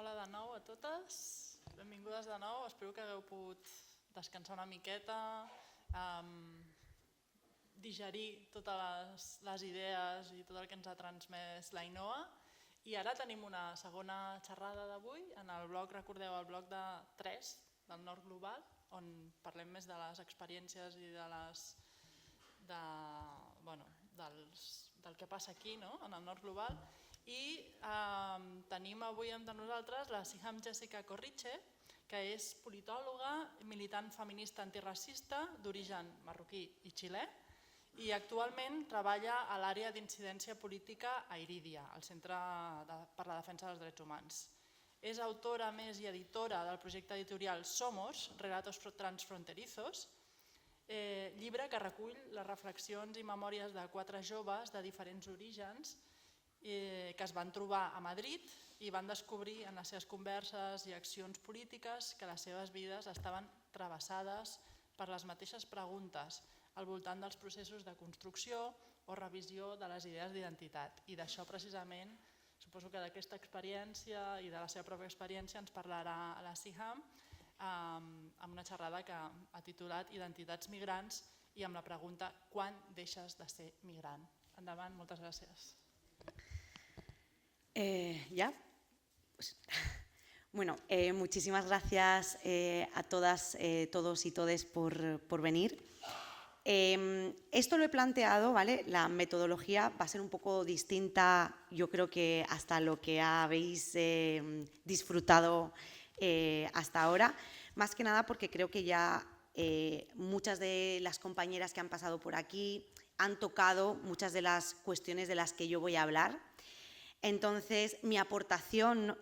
Hola de nou a totes, benvingudes de nou, espero que hagueu pogut descansar una miqueta, digerir totes les idees i tot el que ens ha transmès l'Ainoa. I ara tenim una segona xerrada d'avui, en el bloc, recordeu, el bloc de 3 del Nord Global, on parlem més de les experiències i del que passa aquí, no? En el Nord Global. I tenim avui amb nosaltres la Siham Jessica Corritxe, que és politòloga, militant feminista antiracista d'origen marroquí i xilè, i actualment treballa a l'àrea d'incidència política a Irídia, al Centre per la Defensa dels Drets Humans. És autora més i editora del projecte editorial Somos, Relatos Transfronterizos, llibre que recull les reflexions i memòries de 4 joves de diferents orígens que es van trobar a Madrid i van descobrir en les seves converses i accions polítiques que les seves vides estaven travessades per les mateixes preguntes al voltant dels processos de construcció o revisió de les idees d'identitat. I d'això precisament, suposo que d'aquesta experiència i de la seva pròpia experiència ens parlarà la Siham amb una xerrada que ha titulat Identitats migrants i amb la pregunta quan deixes de ser migrant. Endavant, moltes gràcies. ¿Ya? Pues, bueno, muchísimas gracias a todas, todos y todes por venir. Esto lo he planteado, ¿vale? La metodología va a ser un poco distinta, yo creo que hasta lo que habéis disfrutado hasta ahora, más que nada porque creo que ya muchas de las compañeras que han pasado por aquí han tocado muchas de las cuestiones de las que yo voy a hablar. Entonces, mi aportación,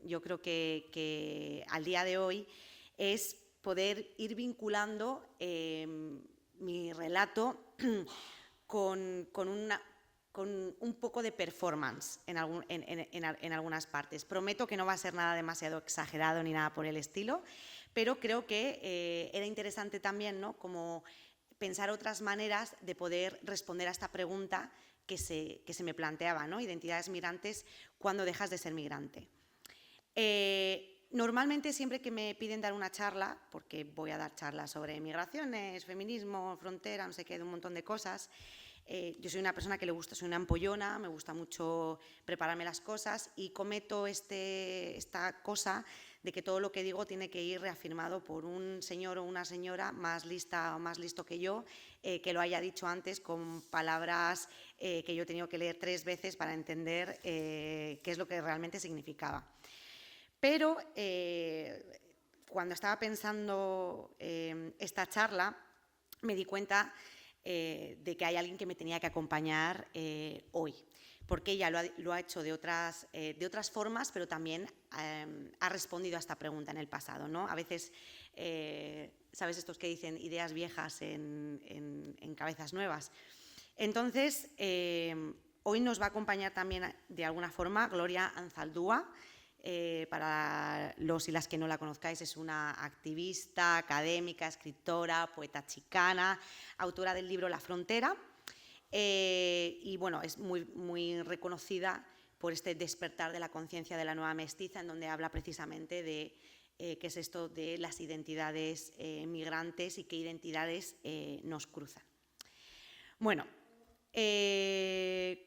yo creo que al día de hoy, es poder ir vinculando mi relato con un poco de performance en algunas partes. Prometo que no va a ser nada demasiado exagerado ni nada por el estilo, pero creo que era interesante también, ¿no?, como pensar otras maneras de poder responder a esta pregunta que se me planteaba, ¿no? Identidades migrantes, ¿cuándo dejas de ser migrante? Normalmente siempre que me piden dar una charla, porque voy a dar charlas sobre migraciones, feminismo, frontera, no sé qué, de un montón de cosas, yo soy una persona que le gusta, soy una ampollona, me gusta mucho prepararme las cosas y cometo esta cosa de que todo lo que digo tiene que ir reafirmado por un señor o una señora más lista o más listo que yo, que lo haya dicho antes con palabras que yo he tenido que leer 3 veces para entender qué es lo que realmente significaba. Pero cuando estaba pensando esta charla, me di cuenta de que hay alguien que me tenía que acompañar hoy, porque ella lo ha hecho de otras formas, pero también ha respondido a esta pregunta en el pasado, ¿no? A veces, ¿sabes estos que dicen ideas viejas en cabezas nuevas? Entonces, hoy nos va a acompañar también de alguna forma Gloria Anzaldúa. Para los y las que no la conozcáis, es una activista, académica, escritora, poeta chicana, autora del libro La Frontera, y bueno, es muy reconocida por este despertar de la conciencia de la nueva mestiza, en donde habla precisamente de qué es esto de las identidades migrantes y qué identidades nos cruzan. Bueno,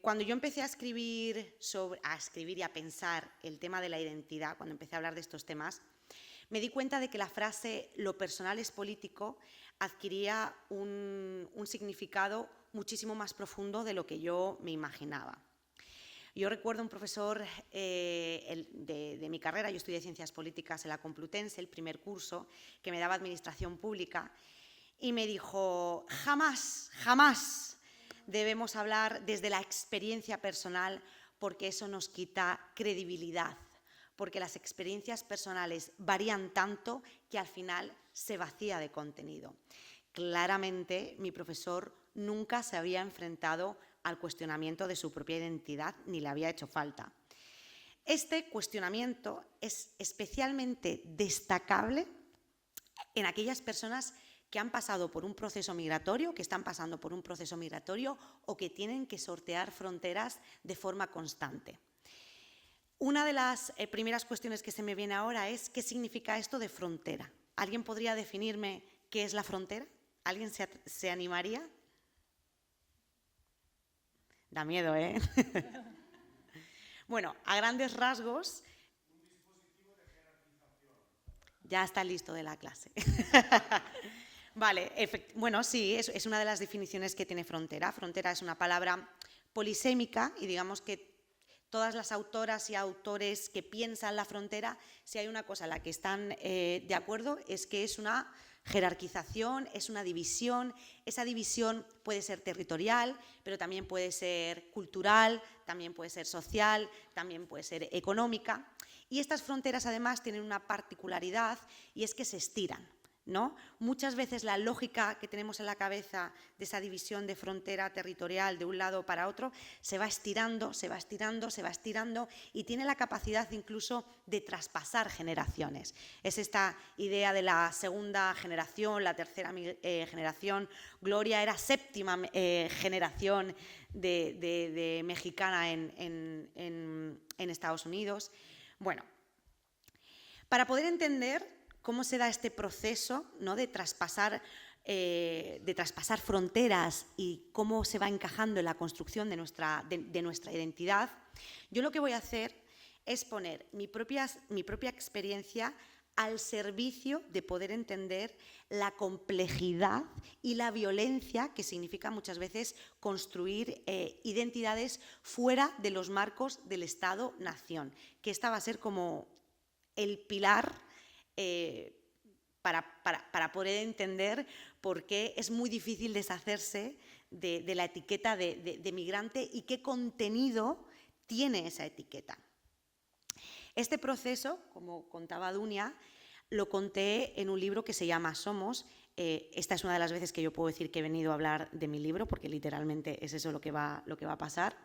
cuando yo empecé a escribir y a pensar el tema de la identidad, cuando empecé a hablar de estos temas, me di cuenta de que la frase «lo personal es político» adquiría un significado muchísimo más profundo de lo que yo me imaginaba. Yo recuerdo un profesor de mi carrera, yo estudié Ciencias Políticas en la Complutense, el primer curso, que me daba Administración Pública, y me dijo «jamás, jamás debemos hablar desde la experiencia personal porque eso nos quita credibilidad, porque las experiencias personales varían tanto que al final se vacía de contenido». Claramente, mi profesor nunca se había enfrentado al cuestionamiento de su propia identidad, ni le había hecho falta. Este cuestionamiento es especialmente destacable en aquellas personas que han pasado por un proceso migratorio, que están pasando por un proceso migratorio o que tienen que sortear fronteras de forma constante. Una de las primeras cuestiones que se me viene ahora es ¿qué significa esto de frontera? ¿Alguien podría definirme qué es la frontera? ¿Alguien se animaría? Da miedo, ¿eh? Bueno, a grandes rasgos... Un dispositivo de jerarquización. Ya está listo de la clase. Vale, bueno, sí, es una de las definiciones que tiene frontera. Frontera es una palabra polisémica y digamos que todas las autoras y autores que piensan la frontera, si hay una cosa en la que están de acuerdo, es que es una jerarquización, es una división. Esa división puede ser territorial, pero también puede ser cultural, también puede ser social, también puede ser económica. Y estas fronteras además tienen una particularidad y es que se estiran, ¿no? Muchas veces la lógica que tenemos en la cabeza de esa división de frontera territorial de un lado para otro se va estirando, se va estirando, se va estirando y tiene la capacidad incluso de traspasar generaciones. Es esta idea de la segunda generación, la tercera generación. Gloria era séptima generación de mexicana en Estados Unidos. Bueno, para poder entender cómo se da este proceso, ¿no?, de traspasar fronteras y cómo se va encajando en la construcción de nuestra identidad, yo lo que voy a hacer es poner mi propia experiencia al servicio de poder entender la complejidad y la violencia que significa muchas veces construir identidades fuera de los marcos del Estado-nación, que esta va a ser como el pilar para poder entender por qué es muy difícil deshacerse de la etiqueta de migrante y qué contenido tiene esa etiqueta. Este proceso, como contaba Dunia, lo conté en un libro que se llama Somos. Esta es una de las veces que yo puedo decir que he venido a hablar de mi libro, porque literalmente es eso lo que va a pasar.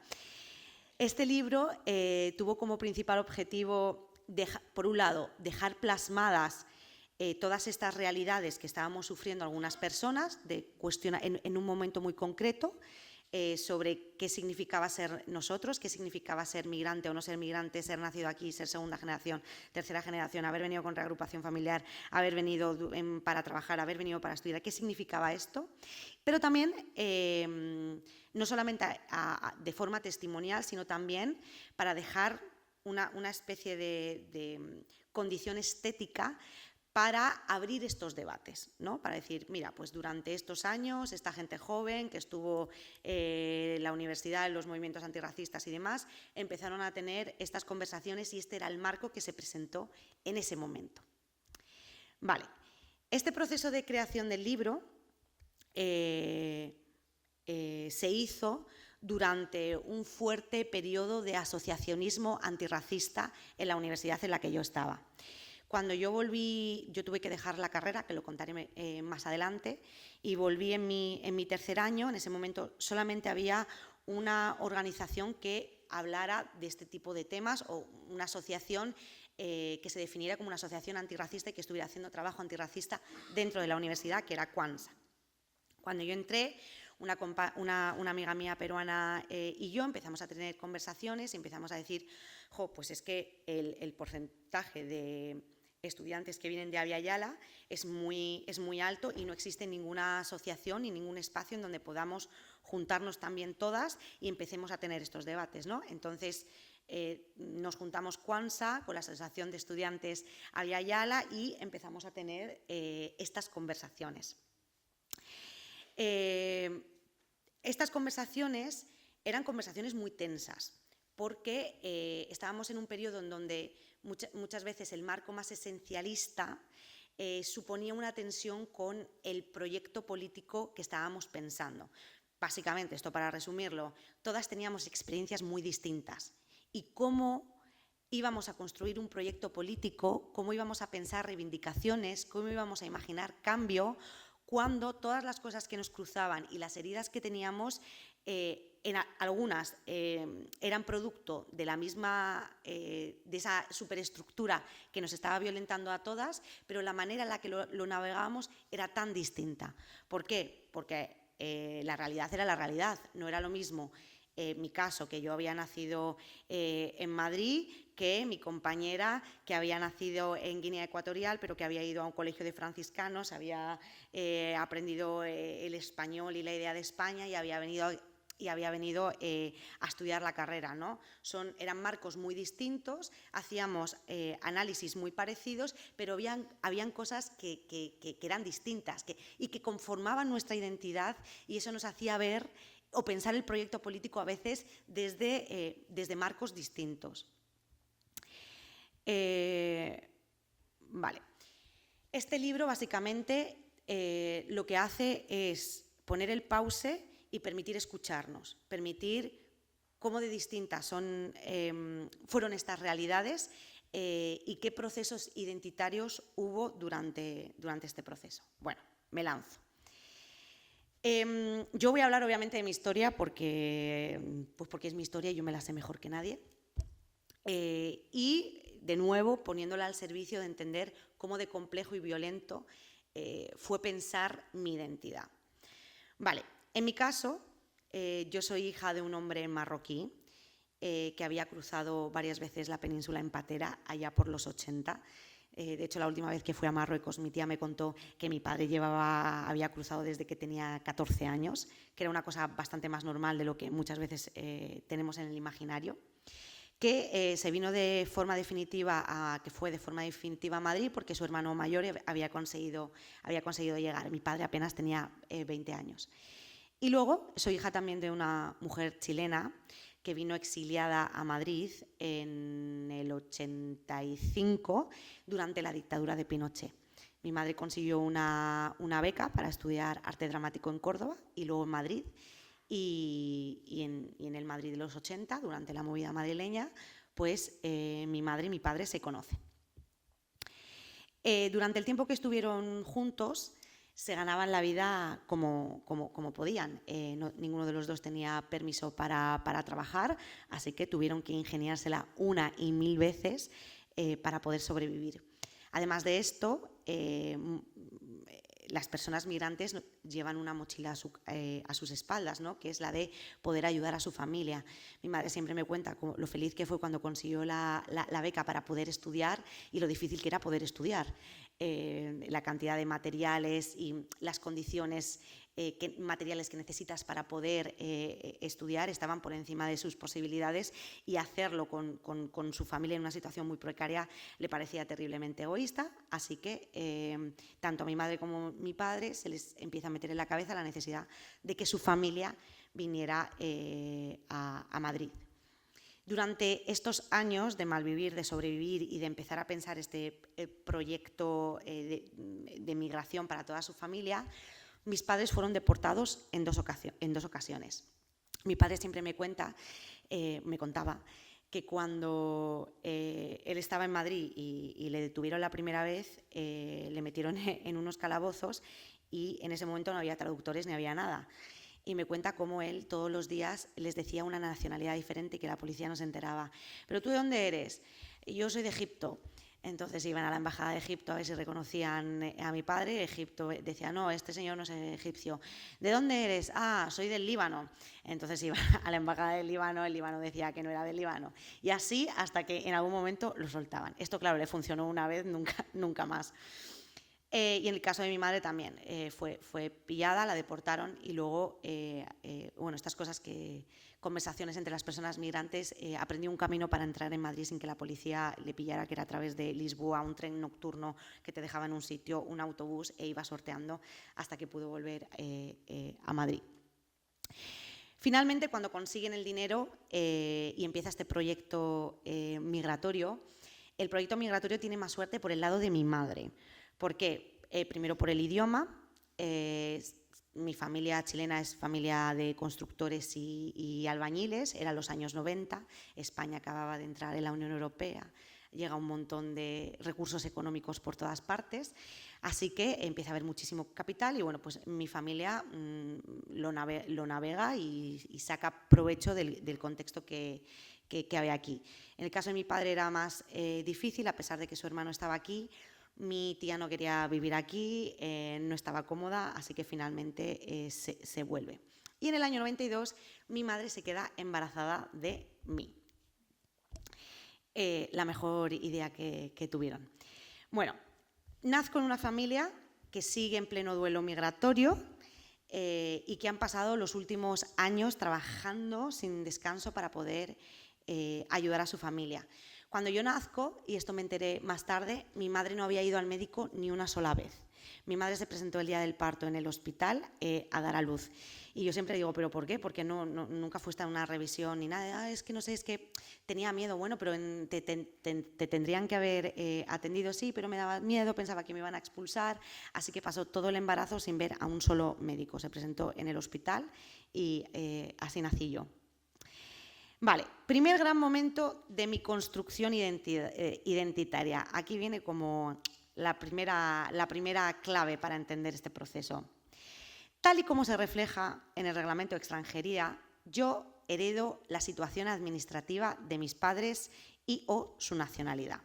Este libro tuvo como principal objetivo, por un lado, dejar plasmadas todas estas realidades que estábamos sufriendo algunas personas en un momento muy concreto, sobre qué significaba ser nosotros, qué significaba ser migrante o no ser migrante, ser nacido aquí, ser segunda generación, tercera generación, haber venido con reagrupación familiar, haber venido para trabajar, haber venido para estudiar, qué significaba esto. Pero también, no solamente de forma testimonial, sino también para dejar una especie de condición estética para abrir estos debates, ¿no? Para decir, mira, pues durante estos años, esta gente joven que estuvo en la universidad, en los movimientos antirracistas y demás, empezaron a tener estas conversaciones y este era el marco que se presentó en ese momento. Vale, este proceso de creación del libro se hizo durante un fuerte periodo de asociacionismo antirracista en la universidad en la que yo estaba. Cuando yo volví, yo tuve que dejar la carrera, que lo contaré más adelante, y volví en mi tercer año. En ese momento solamente había una organización que hablara de este tipo de temas o una asociación que se definiera como una asociación antirracista y que estuviera haciendo trabajo antirracista dentro de la universidad, que era Cuansa. Cuando yo entré, una amiga mía peruana y yo empezamos a tener conversaciones y empezamos a decir, pues es que el porcentaje de estudiantes que vienen de Abya Yala es muy alto y no existe ninguna asociación ni ningún espacio en donde podamos juntarnos también todas y empecemos a tener estos debates, ¿no? Entonces nos juntamos Cuansa con la Asociación de Estudiantes Abya Yala y empezamos a tener estas conversaciones. Estas conversaciones eran conversaciones muy tensas porque estábamos en un periodo en donde muchas veces el marco más esencialista suponía una tensión con el proyecto político que estábamos pensando. Básicamente, esto para resumirlo, todas teníamos experiencias muy distintas y cómo íbamos a construir un proyecto político, cómo íbamos a pensar reivindicaciones, cómo íbamos a imaginar cambio, cuando todas las cosas que nos cruzaban y las heridas que teníamos, algunas eran producto de la misma, de esa superestructura que nos estaba violentando a todas, pero la manera en la que lo navegábamos era tan distinta. ¿Por qué? Porque la realidad era la realidad, no era lo mismo mi caso, que yo había nacido en Madrid, que mi compañera, que había nacido en Guinea Ecuatorial, pero que había ido a un colegio de franciscanos, había aprendido el español y la idea de España y había venido a estudiar la carrera, ¿no? Eran marcos muy distintos, hacíamos análisis muy parecidos, pero habían cosas que eran distintas y que conformaban nuestra identidad, y eso nos hacía ver o pensar el proyecto político a veces desde marcos distintos. Vale. Este libro básicamente lo que hace es poner el pause y permitir escucharnos, permitir cómo de distintas fueron estas realidades y qué procesos identitarios hubo durante este proceso. Bueno, me lanzo. Yo voy a hablar obviamente de mi historia porque es mi historia y yo me la sé mejor que nadie. Y de nuevo poniéndola al servicio de entender cómo de complejo y violento fue pensar mi identidad. Vale, en mi caso yo soy hija de un hombre marroquí que había cruzado varias veces la península en patera allá por los 80. De hecho, la última vez que fui a Marruecos, mi tía me contó que mi padre había cruzado desde que tenía 14 años, que era una cosa bastante más normal de lo que muchas veces tenemos en el imaginario, que se vino de forma definitiva a Madrid porque su hermano mayor había conseguido llegar. Mi padre apenas tenía 20 años. Y luego soy hija también de una mujer chilena que vino exiliada a Madrid en el 85 durante la dictadura de Pinochet. Mi madre consiguió una beca para estudiar arte dramático en Córdoba y luego en Madrid. Y en el Madrid de los 80, durante la movida madrileña, pues mi madre y mi padre se conocen. Durante el tiempo que estuvieron juntos, se ganaban la vida como podían. Ninguno de los dos tenía permiso para trabajar, así que tuvieron que ingeniársela una y mil veces para poder sobrevivir. Además de esto, las personas migrantes llevan una mochila a sus espaldas, ¿no? Que es la de poder ayudar a su familia. Mi madre siempre me cuenta lo feliz que fue cuando consiguió la beca para poder estudiar y lo difícil que era poder estudiar. La cantidad de materiales y las condiciones materiales que necesitas para poder estudiar estaban por encima de sus posibilidades, y hacerlo con su familia en una situación muy precaria le parecía terriblemente egoísta, así que tanto a mi madre como a mi padre se les empieza a meter en la cabeza la necesidad de que su familia viniera a Madrid. Durante estos años de malvivir, de sobrevivir y de empezar a pensar este proyecto de migración para toda su familia, mis padres fueron deportados en dos ocasiones. Mi padre siempre me contaba que cuando él estaba en Madrid y le detuvieron la primera vez, le metieron en unos calabozos y en ese momento no había traductores ni había nada. Y me cuenta cómo él todos los días les decía una nacionalidad diferente y que la policía no se enteraba. ¿Pero tú de dónde eres? Yo soy de Egipto. Entonces iban a la embajada de Egipto a ver si reconocían a mi padre. Egipto decía, no, este señor no es egipcio. ¿De dónde eres? Ah, soy del Líbano. Entonces iban a la embajada del Líbano, el Líbano decía que no era del Líbano. Y así hasta que en algún momento lo soltaban. Esto, claro, le funcionó una vez, nunca más. Y en el caso de mi madre también, fue pillada, la deportaron y luego, estas cosas conversaciones entre las personas migrantes, aprendió un camino para entrar en Madrid sin que la policía le pillara, que era a través de Lisboa, un tren nocturno que te dejaba en un sitio, un autobús, e iba sorteando hasta que pudo volver a Madrid. Finalmente, cuando consiguen el dinero y empieza este proyecto migratorio, el proyecto migratorio tiene más suerte por el lado de mi madre. ¿Por qué? Primero por el idioma. Mi familia chilena es familia de constructores y albañiles, eran los años 90, España acababa de entrar en la Unión Europea, llega un montón de recursos económicos por todas partes, así que empieza a haber muchísimo capital y bueno, pues mi familia lo navega y saca provecho del contexto que había aquí. En el caso de mi padre era más difícil, a pesar de que su hermano estaba aquí. Mi tía no quería vivir aquí, no estaba cómoda, así que finalmente se vuelve. Y en el año 92 mi madre se queda embarazada de mí. La mejor idea que tuvieron. Bueno, nazco en una familia que sigue en pleno duelo migratorio y que han pasado los últimos años trabajando sin descanso para poder ayudar a su familia. Cuando yo nazco, y esto me enteré más tarde, mi madre no había ido al médico ni una sola vez. Mi madre se presentó el día del parto en el hospital a dar a luz. Y yo siempre digo, ¿pero por qué? Porque nunca fuiste a una revisión ni nada. Es que no sé, es que tenía miedo. Bueno, pero te tendrían que haber atendido, sí, pero me daba miedo, pensaba que me iban a expulsar. Así que pasó todo el embarazo sin ver a un solo médico. Se presentó en el hospital y así nací yo. Vale, primer gran momento de mi construcción identitaria. Aquí viene como la primera clave para entender este proceso. Tal y como se refleja en el Reglamento de Extranjería, yo heredo la situación administrativa de mis padres y o su nacionalidad.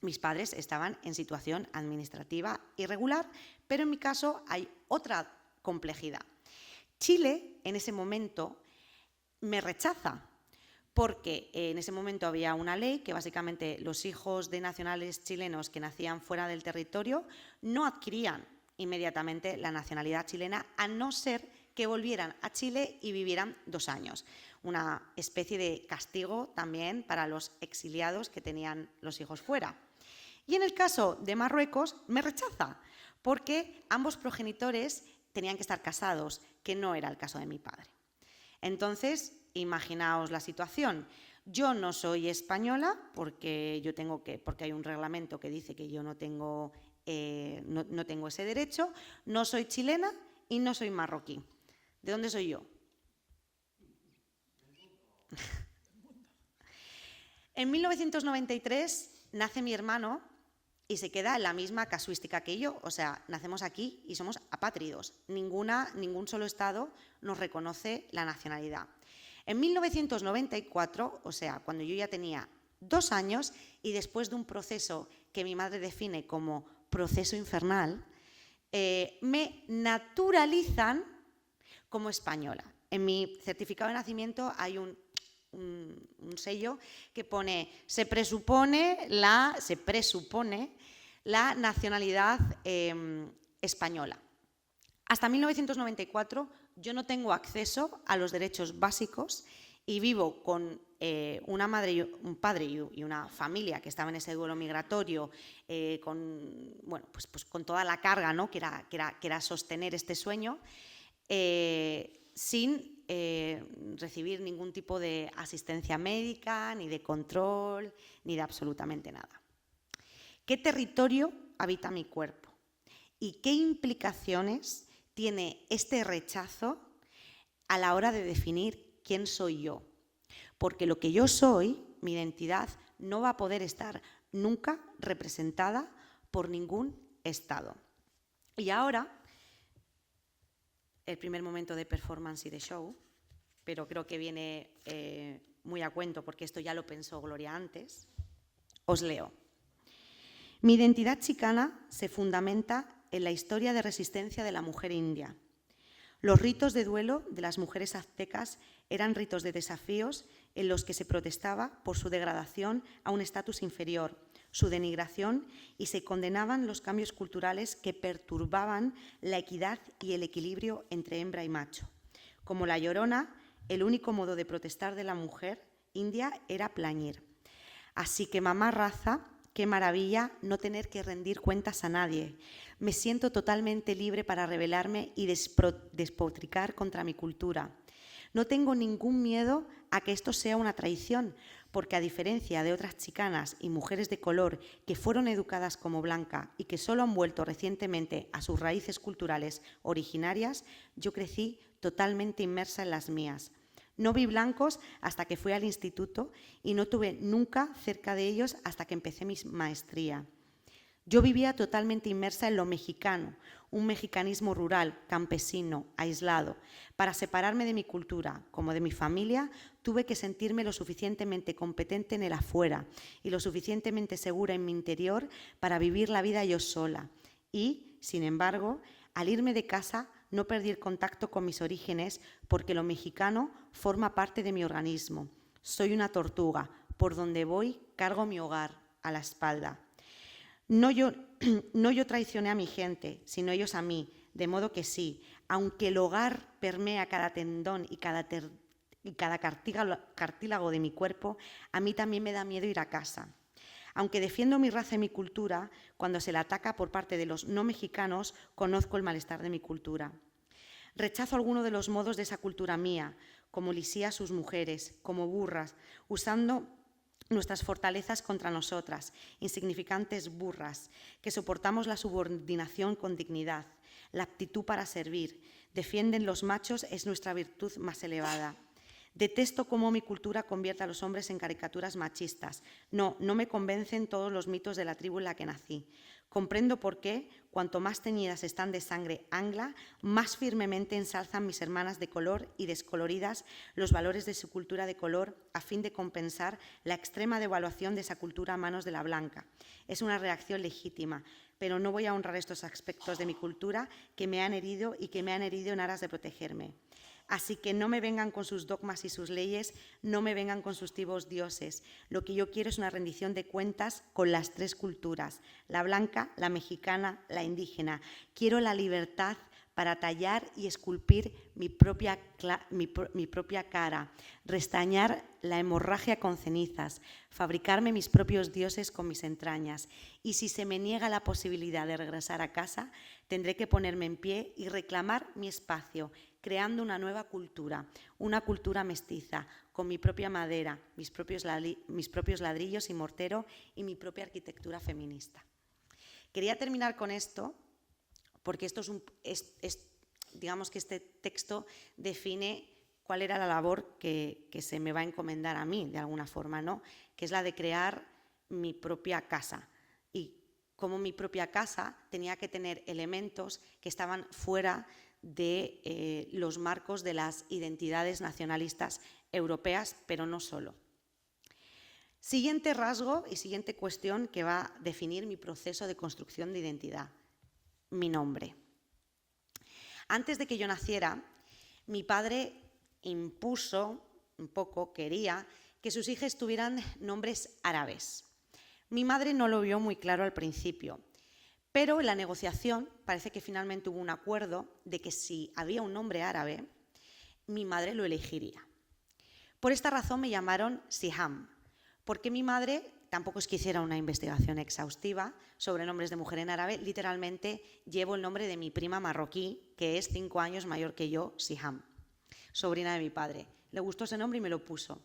Mis padres estaban en situación administrativa irregular, pero en mi caso hay otra complejidad. Chile, en ese momento, me rechaza, porque en ese momento había una ley que básicamente los hijos de nacionales chilenos que nacían fuera del territorio no adquirían inmediatamente la nacionalidad chilena, a no ser que volvieran a Chile y vivieran 2 años. Una especie de castigo también para los exiliados que tenían los hijos fuera. Y en el caso de Marruecos me rechaza, porque ambos progenitores tenían que estar casados, que no era el caso de mi padre. Entonces, imaginaos la situación. Yo no soy española porque hay un reglamento que dice que yo no tengo ese derecho. No soy chilena y no soy marroquí. ¿De dónde soy yo? En 1993 nace mi hermano y se queda en la misma casuística que yo. O sea, nacemos aquí y somos apátridos. Ningún solo Estado nos reconoce la nacionalidad. En 1994, o sea, cuando yo ya tenía 2 años y después de un proceso que mi madre define como proceso infernal, me naturalizan como española. En mi certificado de nacimiento hay un sello que pone se presupone la nacionalidad española. Hasta 1994 yo no tengo acceso a los derechos básicos y vivo con una madre, un padre y una familia que estaba en ese duelo migratorio, con toda la carga, ¿no? que era sostener este sueño, sin recibir ningún tipo de asistencia médica, ni de control, ni de absolutamente nada. ¿Qué territorio habita mi cuerpo? ¿Y qué implicaciones tiene este rechazo a la hora de definir quién soy yo? Porque lo que yo soy, mi identidad, no va a poder estar nunca representada por ningún Estado. Y ahora, el primer momento de performance y de show, pero creo que viene muy a cuento porque esto ya lo pensó Gloria antes, os leo. Mi identidad chicana se fundamenta en la historia de resistencia de la mujer india. Los ritos de duelo de las mujeres aztecas eran ritos de desafíos en los que se protestaba por su degradación a un estatus inferior, su denigración, y se condenaban los cambios culturales que perturbaban la equidad y el equilibrio entre hembra y macho. Como la Llorona, el único modo de protestar de la mujer india era plañir. Así que mamá raza, qué maravilla no tener que rendir cuentas a nadie. Me siento totalmente libre para rebelarme y despotricar contra mi cultura. No tengo ningún miedo a que esto sea una traición, porque a diferencia de otras chicanas y mujeres de color que fueron educadas como blanca y que solo han vuelto recientemente a sus raíces culturales originarias, yo crecí totalmente inmersa en las mías. No vi blancos hasta que fui al instituto y no tuve nunca cerca de ellos hasta que empecé mi maestría. Yo vivía totalmente inmersa en lo mexicano, un mexicanismo rural, campesino, aislado. Para separarme de mi cultura, como de mi familia, tuve que sentirme lo suficientemente competente en el afuera y lo suficientemente segura en mi interior para vivir la vida yo sola. Y, sin embargo, al irme de casa, no perdí el contacto con mis orígenes porque lo mexicano forma parte de mi organismo. Soy una tortuga, por donde voy cargo mi hogar a la espalda. No yo traicioné a mi gente, sino ellos a mí, de modo que sí, aunque el hogar permea cada tendón y cada cartílago de mi cuerpo, a mí también me da miedo ir a casa. Aunque defiendo mi raza y mi cultura, cuando se la ataca por parte de los no mexicanos, conozco el malestar de mi cultura. Rechazo alguno de los modos de esa cultura mía, como lisía a sus mujeres, como burras, usando nuestras fortalezas contra nosotras, insignificantes burras, que soportamos la subordinación con dignidad, la aptitud para servir, defienden los machos es nuestra virtud más elevada. Detesto cómo mi cultura convierte a los hombres en caricaturas machistas. No me convencen todos los mitos de la tribu en la que nací. Comprendo por qué, cuanto más teñidas están de sangre angla, más firmemente ensalzan mis hermanas de color y descoloridas los valores de su cultura de color a fin de compensar la extrema devaluación de esa cultura a manos de la blanca. Es una reacción legítima, pero no voy a honrar estos aspectos de mi cultura que me han herido y que me han herido en aras de protegerme. Así que no me vengan con sus dogmas y sus leyes, no me vengan con sus tibos dioses. Lo que yo quiero es una rendición de cuentas con las tres culturas, la blanca, la mexicana, la indígena. Quiero la libertad para tallar y esculpir mi propia cara, restañar la hemorragia con cenizas, fabricarme mis propios dioses con mis entrañas. Y si se me niega la posibilidad de regresar a casa, tendré que ponerme en pie y reclamar mi espacio, creando una nueva cultura, una cultura mestiza, con mi propia madera, mis propios ladrillos y mortero y mi propia arquitectura feminista. Quería terminar con esto porque digamos que este texto define cuál era la labor que se me va a encomendar a mí, de alguna forma, ¿no? Que es la de crear mi propia casa. Y como mi propia casa tenía que tener elementos que estaban fuera de los marcos de las identidades nacionalistas europeas, pero no solo. Siguiente rasgo y siguiente cuestión que va a definir mi proceso de construcción de identidad: mi nombre. Antes de que yo naciera, mi padre impuso un poco, quería que sus hijas tuvieran nombres árabes. Mi madre no lo vio muy claro al principio, pero en la negociación parece que finalmente hubo un acuerdo de que si había un nombre árabe, mi madre lo elegiría. Por esta razón me llamaron Siham, porque mi madre tampoco es que hiciera una investigación exhaustiva sobre nombres de mujer en árabe, literalmente llevo el nombre de mi prima marroquí, que es 5 años mayor que yo, Siham, sobrina de mi padre. Le gustó ese nombre y me lo puso.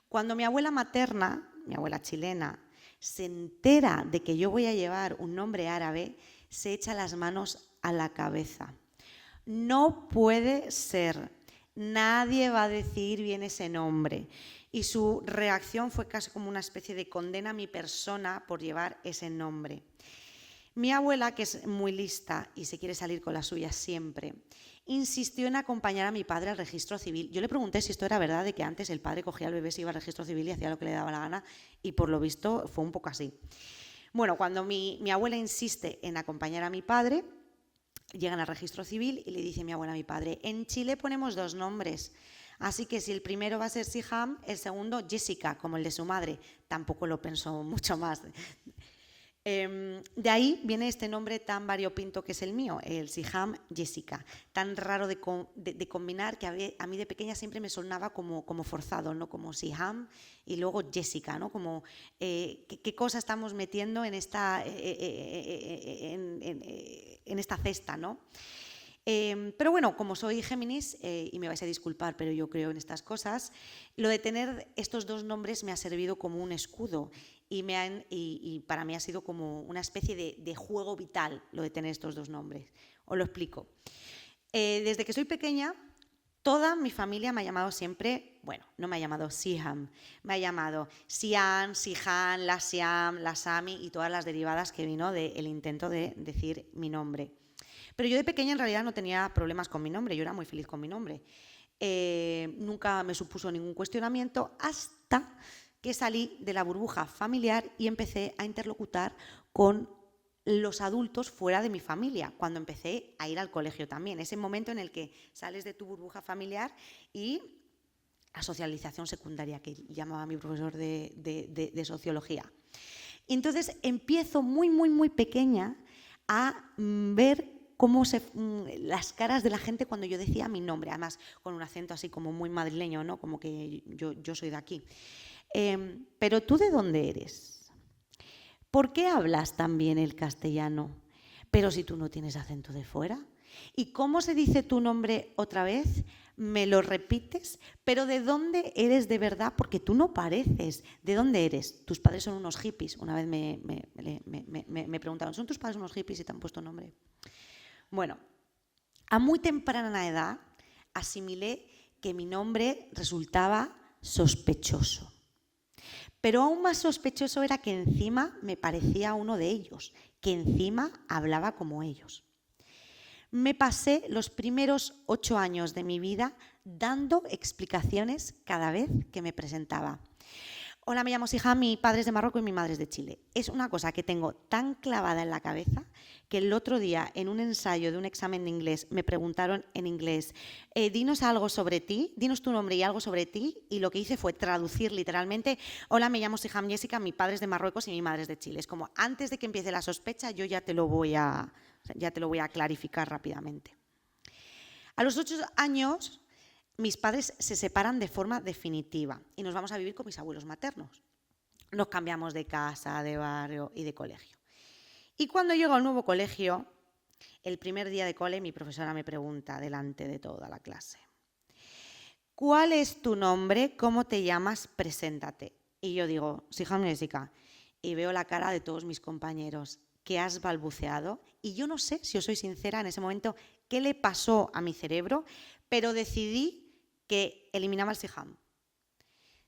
Cuando mi abuela materna, mi abuela chilena, se entera de que yo voy a llevar un nombre árabe, se echa las manos a la cabeza. No puede ser, nadie va a decir bien ese nombre. Y su reacción fue casi como una especie de condena a mi persona por llevar ese nombre. Mi abuela, que es muy lista y se quiere salir con la suya siempre, insistió en acompañar a mi padre al registro civil. Yo le pregunté si esto era verdad, de que antes el padre cogía al bebé, se iba al registro civil y hacía lo que le daba la gana, y por lo visto fue un poco así. Bueno, cuando mi abuela insiste en acompañar a mi padre, llegan al registro civil y le dice mi abuela a mi padre: en Chile ponemos 2 nombres, así que si el primero va a ser Siham, el segundo Jessica, como el de su madre. Tampoco lo pensó mucho más. De ahí viene este nombre tan variopinto que es el mío, el Siham Jessica, tan raro de combinar, que a mí de pequeña siempre me sonaba como forzado, ¿no? Como Siham y luego Jessica, ¿no? Como qué cosa estamos metiendo en esta cesta, ¿no? Pero bueno, como soy Géminis, y me vais a disculpar, pero yo creo en estas cosas, lo de tener estos 2 nombres me ha servido como un escudo y para mí ha sido como una especie de juego vital lo de tener estos 2 nombres. Os lo explico. Desde que soy pequeña, toda mi familia me ha llamado siempre, bueno, no me ha llamado Siham, me ha llamado Sian, Sihan, la Siam, la Sami y todas las derivadas que vino del intento de decir mi nombre. Pero yo de pequeña en realidad no tenía problemas con mi nombre, yo era muy feliz con mi nombre. Nunca me supuso ningún cuestionamiento hasta que salí de la burbuja familiar y empecé a interlocutar con los adultos fuera de mi familia, cuando empecé a ir al colegio también. Ese momento en el que sales de tu burbuja familiar y la socialización secundaria, que llamaba mi profesor de sociología. Y entonces empiezo muy pequeña a ver cómo las caras de la gente cuando yo decía mi nombre, además con un acento así como muy madrileño, ¿no? Como que yo soy de aquí. Pero ¿tú de dónde eres? ¿Por qué hablas tan bien el castellano? Pero si tú no tienes acento de fuera. ¿Y cómo se dice tu nombre otra vez? ¿Me lo repites? ¿Pero de dónde eres de verdad? Porque tú no pareces. ¿De dónde eres? Tus padres son unos hippies. Una vez me preguntaron, ¿son tus padres unos hippies y te han puesto nombre? Bueno, a muy temprana edad asimilé que mi nombre resultaba sospechoso. Pero aún más sospechoso era que encima me parecía uno de ellos, que encima hablaba como ellos. Me pasé los primeros 8 años de mi vida dando explicaciones cada vez que me presentaba. Hola, me llamo Siham, mi padre es de Marruecos y mi madre es de Chile. Es una cosa que tengo tan clavada en la cabeza que el otro día en un ensayo de un examen de inglés me preguntaron en inglés, dinos algo sobre ti, dinos tu nombre y algo sobre ti, y lo que hice fue traducir literalmente, hola, me llamo Siham Jessica, mi padre es de Marruecos y mi madre es de Chile. Es como antes de que empiece la sospecha yo ya te lo voy a clarificar rápidamente. A los 8 años mis padres se separan de forma definitiva y nos vamos a vivir con mis abuelos maternos. Nos cambiamos de casa, de barrio y de colegio. Y cuando llego al nuevo colegio, el primer día de cole, mi profesora me pregunta delante de toda la clase, ¿cuál es tu nombre? ¿Cómo te llamas? Preséntate. Y yo digo, Siham Jessica. Y veo la cara de todos mis compañeros, que has balbuceado. Y yo no sé, si os soy sincera, en ese momento, qué le pasó a mi cerebro, pero decidí que eliminaba el Siham.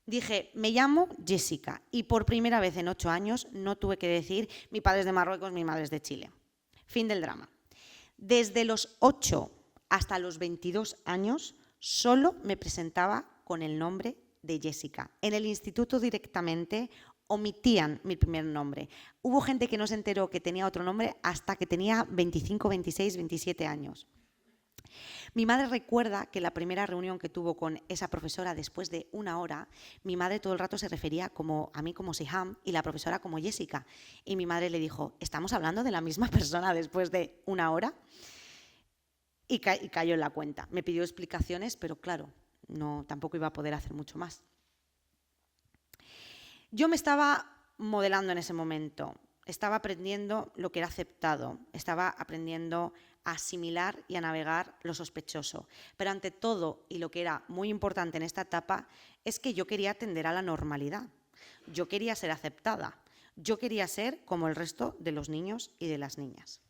Dije, me llamo Jessica y por primera vez en 8 años no tuve que decir mi padre es de Marruecos, mi madre es de Chile. Fin del drama. Desde los 8 hasta los 22 años solo me presentaba con el nombre de Jessica. En el instituto directamente omitían mi primer nombre. Hubo gente que no se enteró que tenía otro nombre hasta que tenía 25, 26, 27 años. Mi madre recuerda que la primera reunión que tuvo con esa profesora después de 1 hora, mi madre todo el rato se refería a mí como Siham y la profesora como Jessica. Y mi madre le dijo, ¿estamos hablando de la misma persona después de 1 hora? Y cayó en la cuenta. Me pidió explicaciones, pero claro, tampoco iba a poder hacer mucho más. Yo me estaba modelando en ese momento. Estaba aprendiendo lo que era aceptado. Estaba aprendiendo a asimilar y a navegar lo sospechoso. Pero ante todo, y lo que era muy importante en esta etapa, es que yo quería tender a la normalidad. Yo quería ser aceptada. Yo quería ser como el resto de los niños y de las niñas.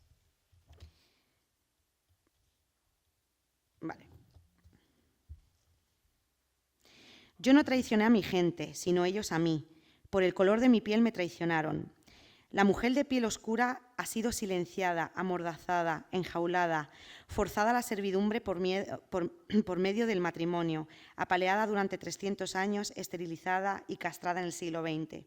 Vale. Yo no traicioné a mi gente, sino ellos a mí. Por el color de mi piel me traicionaron. La mujer de piel oscura ha sido silenciada, amordazada, enjaulada, forzada a la servidumbre por medio del matrimonio, apaleada durante 300 años, esterilizada y castrada en el siglo XX.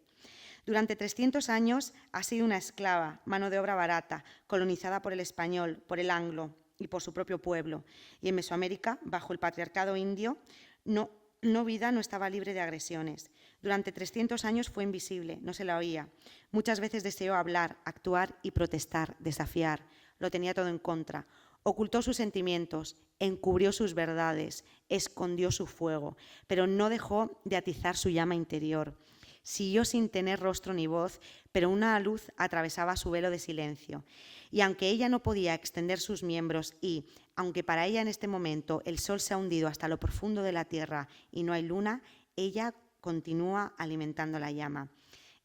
Durante 300 años ha sido una esclava, mano de obra barata, colonizada por el español, por el anglo y por su propio pueblo. Y en Mesoamérica, bajo el patriarcado indio, no estaba libre de agresiones. Durante 300 años fue invisible, no se la oía. Muchas veces deseó hablar, actuar y protestar, desafiar. Lo tenía todo en contra. Ocultó sus sentimientos, encubrió sus verdades, escondió su fuego, pero no dejó de atizar su llama interior. Siguió sin tener rostro ni voz, pero una luz atravesaba su velo de silencio. Y aunque ella no podía extender sus miembros y, aunque para ella en este momento el sol se ha hundido hasta lo profundo de la tierra y no hay luna, ella continúa alimentando la llama.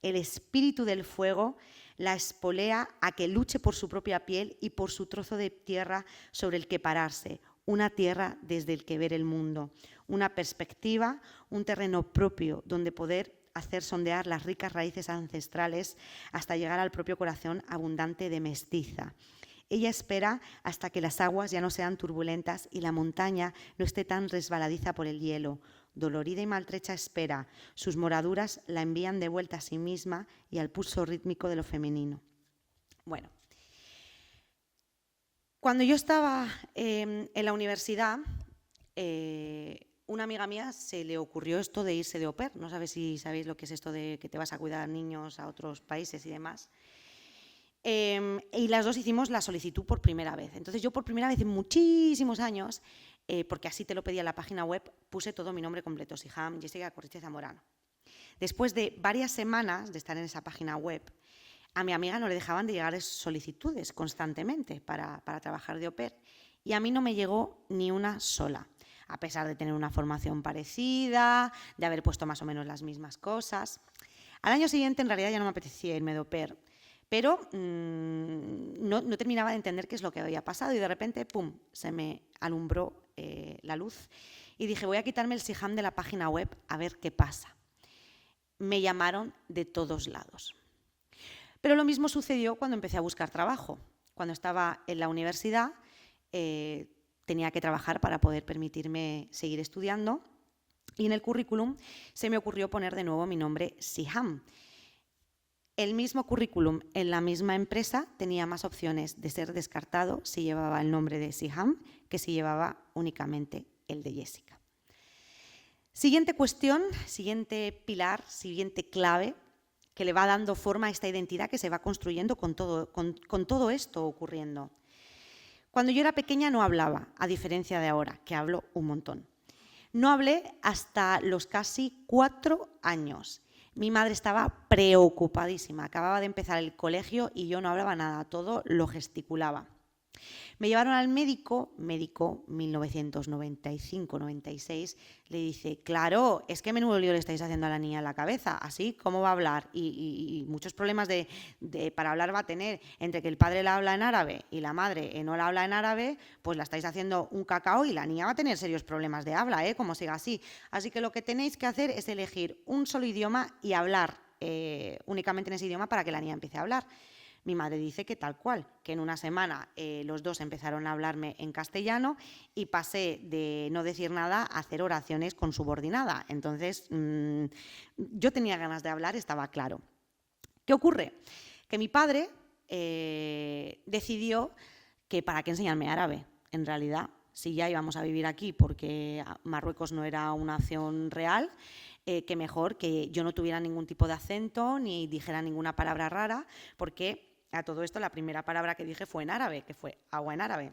El espíritu del fuego la espolea a que luche por su propia piel y por su trozo de tierra sobre el que pararse, una tierra desde el que ver el mundo, una perspectiva, un terreno propio donde poder hacer sondear las ricas raíces ancestrales hasta llegar al propio corazón abundante de mestiza. Ella espera hasta que las aguas ya no sean turbulentas y la montaña no esté tan resbaladiza por el hielo. Dolorida y maltrecha espera, sus moraduras la envían de vuelta a sí misma y al pulso rítmico de lo femenino. Bueno, Cuando yo estaba en la universidad, una amiga mía se le ocurrió esto de irse de au pair. No sabéis si sabéis lo que es esto de que te vas a cuidar niños a otros países y demás. Y las dos hicimos la solicitud por primera vez. Entonces yo por primera vez en muchísimos años, porque así te lo pedía la página web, puse todo mi nombre completo, Siham Jessica Corriche Zamorano. Después de varias semanas de estar en esa página web, a mi amiga no le dejaban de llegar solicitudes constantemente para trabajar de au pair, y a mí no me llegó ni una sola, a pesar de tener una formación parecida, de haber puesto más o menos las mismas cosas. Al año siguiente, en realidad, ya no me apetecía irme de au pair, pero no terminaba de entender qué es lo que había pasado, y de repente, ¡pum!, se me alumbró la luz y dije, voy a quitarme el Siham de la página web a ver qué pasa. Me llamaron de todos lados. Pero lo mismo sucedió cuando empecé a buscar trabajo. Cuando estaba en la universidad, tenía que trabajar para poder permitirme seguir estudiando, y en el currículum se me ocurrió poner de nuevo mi nombre Siham. El mismo currículum en la misma empresa tenía más opciones de ser descartado si llevaba el nombre de Siham que si llevaba únicamente el de Jessica. Siguiente cuestión, siguiente pilar, siguiente clave que le va dando forma a esta identidad que se va construyendo con todo esto ocurriendo. Cuando yo era pequeña no hablaba, a diferencia de ahora, que hablo un montón. No hablé hasta los casi 4 años. Mi madre estaba preocupadísima, acababa de empezar el colegio y yo no hablaba nada, todo lo gesticulaba. Me llevaron al médico 1995-96, le dice, claro, es que menudo lío le estáis haciendo a la niña en la cabeza, así, ¿cómo va a hablar? Y muchos problemas para hablar va a tener, entre que el padre la habla en árabe y la madre no la habla en árabe, pues la estáis haciendo un cacao y la niña va a tener serios problemas de habla, como siga así. Así que lo que tenéis que hacer es elegir un solo idioma y hablar únicamente en ese idioma para que la niña empiece a hablar. Mi madre dice que tal cual, que en una semana los dos empezaron a hablarme en castellano y pasé de no decir nada a hacer oraciones con subordinada. Entonces, yo tenía ganas de hablar, estaba claro. ¿Qué ocurre? Que mi padre decidió que para qué enseñarme árabe, en realidad, si ya íbamos a vivir aquí porque Marruecos no era una opción real, que mejor que yo no tuviera ningún tipo de acento ni dijera ninguna palabra rara, porque a todo esto la primera palabra que dije fue en árabe, que fue agua en árabe.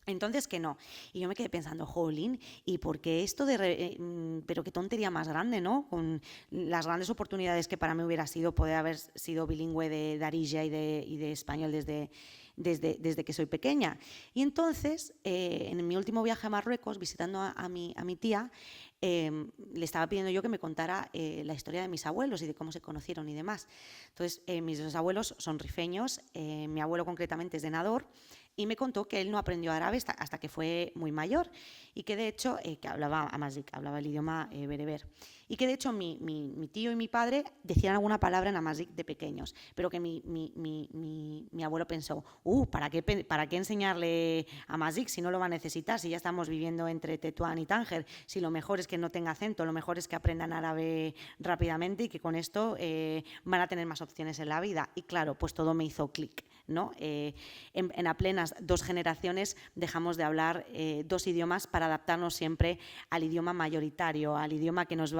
Entonces, que no. Y yo me quedé pensando, jolín, ¿y por qué esto pero qué tontería más grande, ¿no? Con las grandes oportunidades que para mí hubiera sido poder haber sido bilingüe de Darija y de español desde que soy pequeña. Y entonces, en mi último viaje a Marruecos, visitando a mi tía, le estaba pidiendo yo que me contara la historia de mis abuelos y de cómo se conocieron y demás. Entonces, mis dos abuelos son rifeños, mi abuelo concretamente es de Nador, y me contó que él no aprendió árabe hasta que fue muy mayor, y que de hecho, que hablaba amazigh, hablaba el idioma bereber, y que de hecho mi tío y mi padre decían alguna palabra en amazigh de pequeños, pero que mi abuelo pensó, ¿para qué enseñarle amazigh si no lo va a necesitar, si ya estamos viviendo entre Tetuán y Tánger, si lo mejor es que no tenga acento, lo mejor es que aprendan árabe rápidamente y que con esto van a tener más opciones en la vida? Y claro, pues todo me hizo clic, ¿no? En apenas 2 generaciones dejamos de hablar 2 idiomas para adaptarnos siempre al idioma mayoritario, al idioma que nos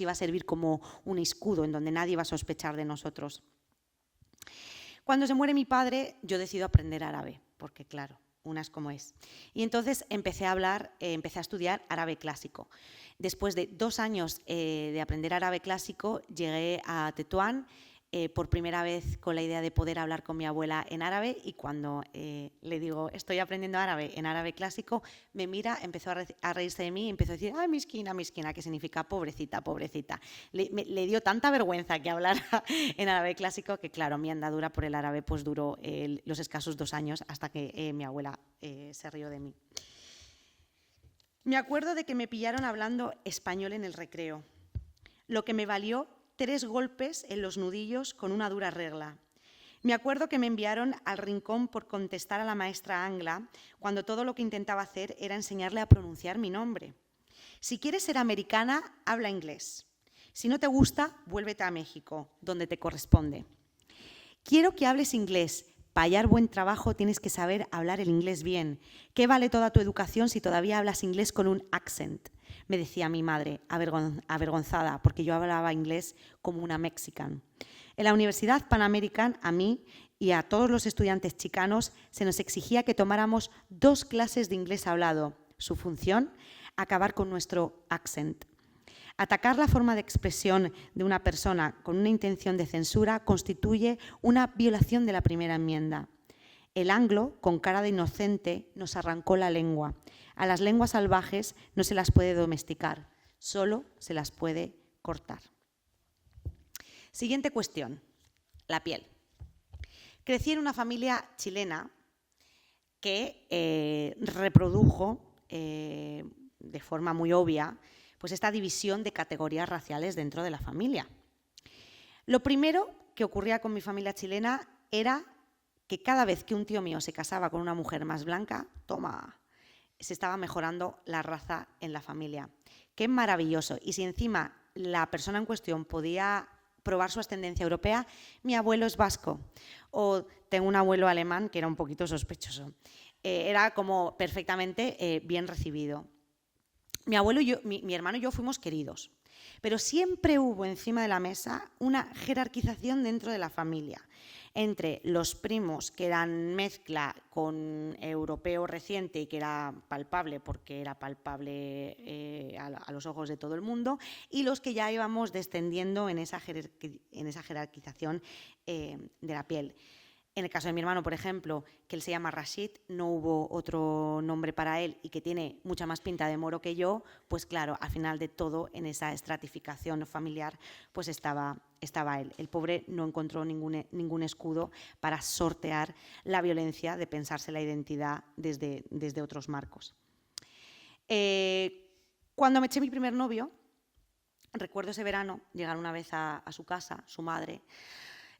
iba a servir como un escudo en donde nadie iba a sospechar de nosotros. Cuando se muere mi padre, yo decido aprender árabe, porque claro, una es como es. Y entonces empecé a estudiar árabe clásico. Después de 2 años de aprender árabe clásico, llegué a Tetuán, por primera vez con la idea de poder hablar con mi abuela en árabe, y cuando le digo estoy aprendiendo árabe en árabe clásico, me mira, empezó a reírse de mí y empezó a decir ¡ay, misquina, misquina!, que significa pobrecita, pobrecita. Le dio tanta vergüenza que hablara en árabe clásico que claro, mi andadura por el árabe pues duró los escasos 2 años hasta que mi abuela se rió de mí. Me acuerdo de que me pillaron hablando español en el recreo, lo que me valió 3 golpes en los nudillos con una dura regla. Me acuerdo que me enviaron al rincón por contestar a la maestra Angla, cuando todo lo que intentaba hacer era enseñarle a pronunciar mi nombre. Si quieres ser americana, habla inglés. Si no te gusta, vuélvete a México, donde te corresponde. Quiero que hables inglés, Para hallar buen trabajo tienes que saber hablar el inglés bien. ¿Qué vale toda tu educación si todavía hablas inglés con un accent?, me decía mi madre, avergonzada, porque yo hablaba inglés como una mexican. En la Universidad Panamerican, a mí y a todos los estudiantes chicanos se nos exigía que tomáramos 2 clases de inglés hablado. Su función, acabar con nuestro accent. Atacar la forma de expresión de una persona con una intención de censura constituye una violación de la primera enmienda. El anglo, con cara de inocente, nos arrancó la lengua. A las lenguas salvajes no se las puede domesticar, solo se las puede cortar. Siguiente cuestión, la piel. Crecí en una familia chilena que reprodujo de forma muy obvia pues esta división de categorías raciales dentro de la familia. Lo primero que ocurría con mi familia chilena era que cada vez que un tío mío se casaba con una mujer más blanca, toma, se estaba mejorando la raza en la familia. Qué maravilloso. Y si encima la persona en cuestión podía probar su ascendencia europea, mi abuelo es vasco, o tengo un abuelo alemán que era un poquito sospechoso. Era como perfectamente bien recibido. Mi abuelo y yo, mi hermano y yo fuimos queridos, pero siempre hubo encima de la mesa una jerarquización dentro de la familia, entre los primos que eran mezcla con europeo reciente y que era palpable porque era palpable a los ojos de todo el mundo, y los que ya íbamos descendiendo en esa jerarquización de la piel. En el caso de mi hermano, por ejemplo, que él se llama Rashid, no hubo otro nombre para él y que tiene mucha más pinta de moro que yo, pues claro, al final de todo, en esa estratificación familiar, pues estaba él. El pobre no encontró ningún escudo para sortear la violencia de pensarse la identidad desde otros marcos. Cuando me eché mi primer novio, recuerdo ese verano, llegar una vez a su casa, su madre.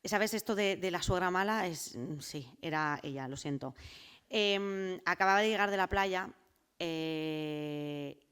¿Sabes esto de la suegra mala? Sí, era ella, lo siento. Acababa de llegar de la playa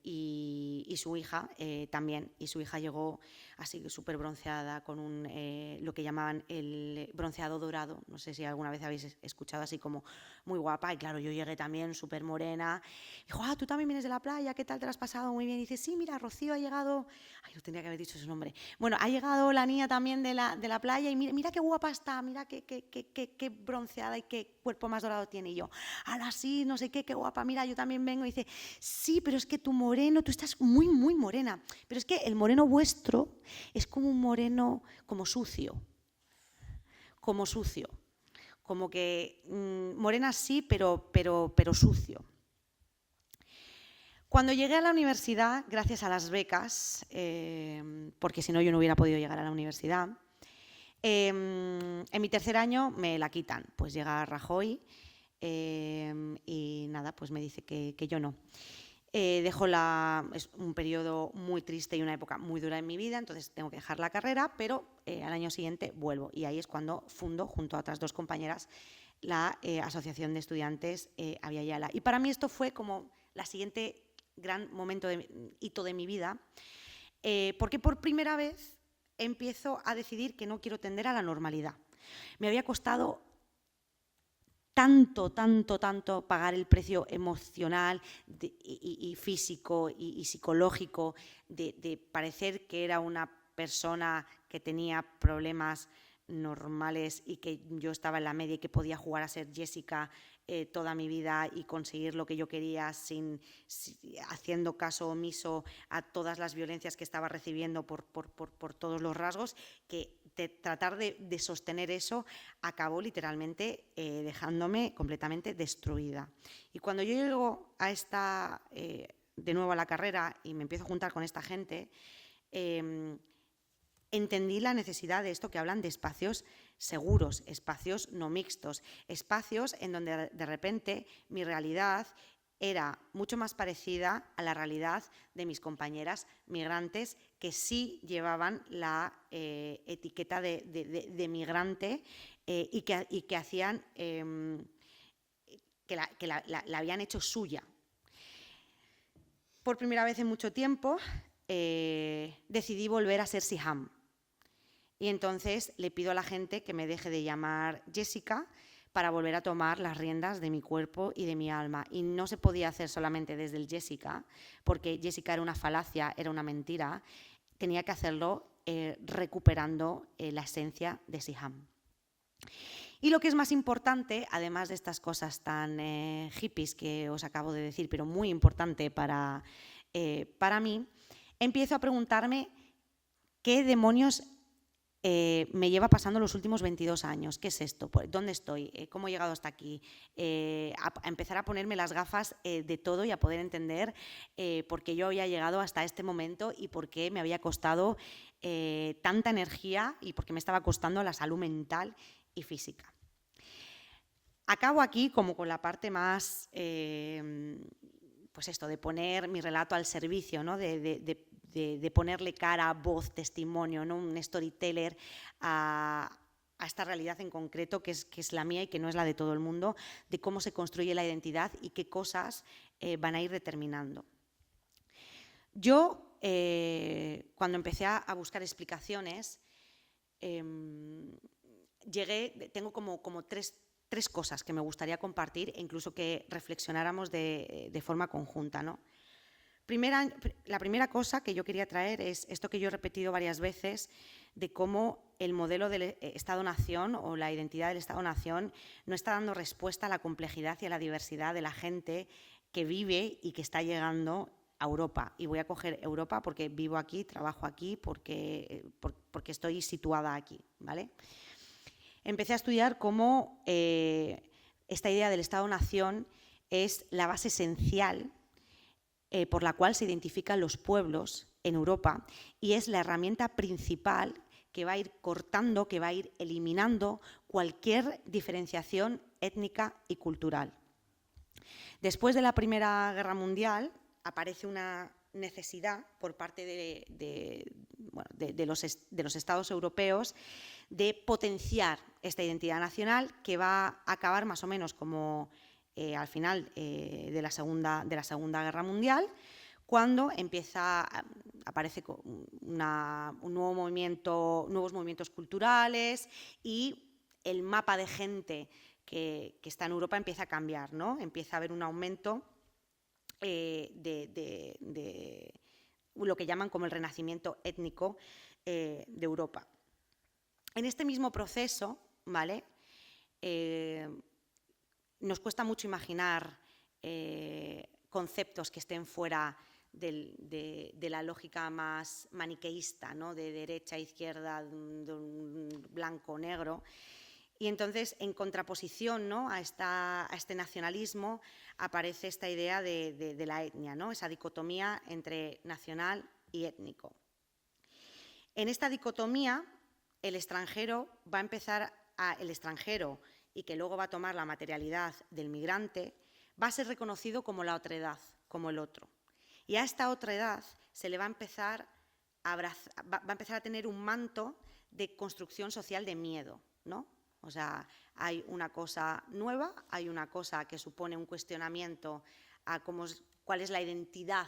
y su hija también. Y su hija llegó así súper bronceada con lo que llamaban el bronceado dorado. No sé si alguna vez habéis escuchado, así como muy guapa. Y claro, yo llegué también súper morena. Dijo, ¿tú también vienes de la playa? ¿Qué tal te lo has pasado? Muy bien. Y dice, sí, mira, Rocío ha llegado... Ay, no tendría que haber dicho su nombre. Bueno, ha llegado la niña también de la playa y mira qué guapa está, mira qué bronceada y qué cuerpo más dorado tiene. Y yo, ahora sí, no sé qué guapa, mira, yo también vengo. Y dice, sí, pero es que tu moreno, tú estás muy, muy morena. Pero es que el moreno vuestro es como un moreno como sucio. Como que morena sí, pero sucio. Cuando llegué a la universidad, gracias a las becas, porque si no yo no hubiera podido llegar a la universidad, en mi tercer año me la quitan. Pues llega Rajoy y nada, pues me dice que yo no. Es un periodo muy triste y una época muy dura en mi vida, entonces tengo que dejar la carrera, pero al año siguiente vuelvo. Y ahí es cuando fundo, junto a otras 2 compañeras, la Asociación de Estudiantes Avia Yala. Y para mí esto fue como la siguiente gran hito de mi vida, porque por primera vez empiezo a decidir que no quiero tender a la normalidad. Me había costado tanto pagar el precio emocional y físico y psicológico de parecer que era una persona que tenía problemas normales y que yo estaba en la media y que podía jugar a ser Jessica toda mi vida y conseguir lo que yo quería haciendo caso omiso a todas las violencias que estaba recibiendo por todos los rasgos, que tratar de sostener eso acabó literalmente dejándome completamente destruida. Y cuando yo llego de nuevo a la carrera y me empiezo a juntar con esta gente, entendí la necesidad de esto que hablan de espacios seguros, espacios no mixtos, espacios en donde de repente mi realidad era mucho más parecida a la realidad de mis compañeras migrantes que sí llevaban la etiqueta de migrante y que hacían que la habían hecho suya. Por primera vez en mucho tiempo decidí volver a ser Siham. Y entonces le pido a la gente que me deje de llamar Jessica para volver a tomar las riendas de mi cuerpo y de mi alma. Y no se podía hacer solamente desde el Jessica, porque Jessica era una falacia, era una mentira. Tenía que hacerlo recuperando la esencia de Siham. Y lo que es más importante, además de estas cosas tan hippies que os acabo de decir, pero muy importante para mí, empiezo a preguntarme qué demonios me lleva pasando los últimos 22 años. ¿Qué es esto? ¿Dónde estoy? ¿Cómo he llegado hasta aquí? A empezar a ponerme las gafas de todo y a poder entender por qué yo había llegado hasta este momento y por qué me había costado tanta energía y por qué me estaba costando la salud mental y física. Acabo aquí como con la parte más, pues esto, de poner mi relato al servicio, ¿no? de ponerle cara, voz, testimonio, ¿no? Un storyteller a esta realidad en concreto que es la mía y que no es la de todo el mundo, de cómo se construye la identidad y qué cosas van a ir determinando. Yo, cuando empecé a buscar explicaciones, tengo como tres cosas que me gustaría compartir e incluso que reflexionáramos de forma conjunta, ¿no? La primera cosa que yo quería traer es esto que yo he repetido varias veces, de cómo el modelo del Estado-Nación o la identidad del Estado-Nación no está dando respuesta a la complejidad y a la diversidad de la gente que vive y que está llegando a Europa. Y voy a coger Europa porque vivo aquí, trabajo aquí, porque estoy situada aquí, ¿vale? Empecé a estudiar cómo esta idea del Estado-Nación es la base esencial por la cual se identifican los pueblos en Europa y es la herramienta principal que va a ir cortando, que va a ir eliminando cualquier diferenciación étnica y cultural. Después de la Primera Guerra Mundial aparece una necesidad por parte de los Estados europeos de potenciar esta identidad nacional que va a acabar más o menos como al final de la Segunda Guerra Mundial, cuando aparece nuevos movimientos culturales y el mapa de gente que está en Europa empieza a cambiar, ¿no? Empieza a haber un aumento de lo que llaman como el renacimiento étnico de Europa. En este mismo proceso, ¿vale? Nos cuesta mucho imaginar conceptos que estén fuera de la lógica más maniqueísta, ¿no? De derecha, izquierda, de un blanco, negro. Y entonces, en contraposición, ¿no? a este nacionalismo, aparece esta idea de la etnia, ¿no? Esa dicotomía entre nacional y étnico. En esta dicotomía, el extranjero y que luego va a tomar la materialidad del migrante, va a ser reconocido como la otredad, como el otro. Y a esta otredad se le va a empezar a tener un manto de construcción social de miedo, ¿no? O sea, hay una cosa nueva, hay una cosa que supone un cuestionamiento a cuál es la identidad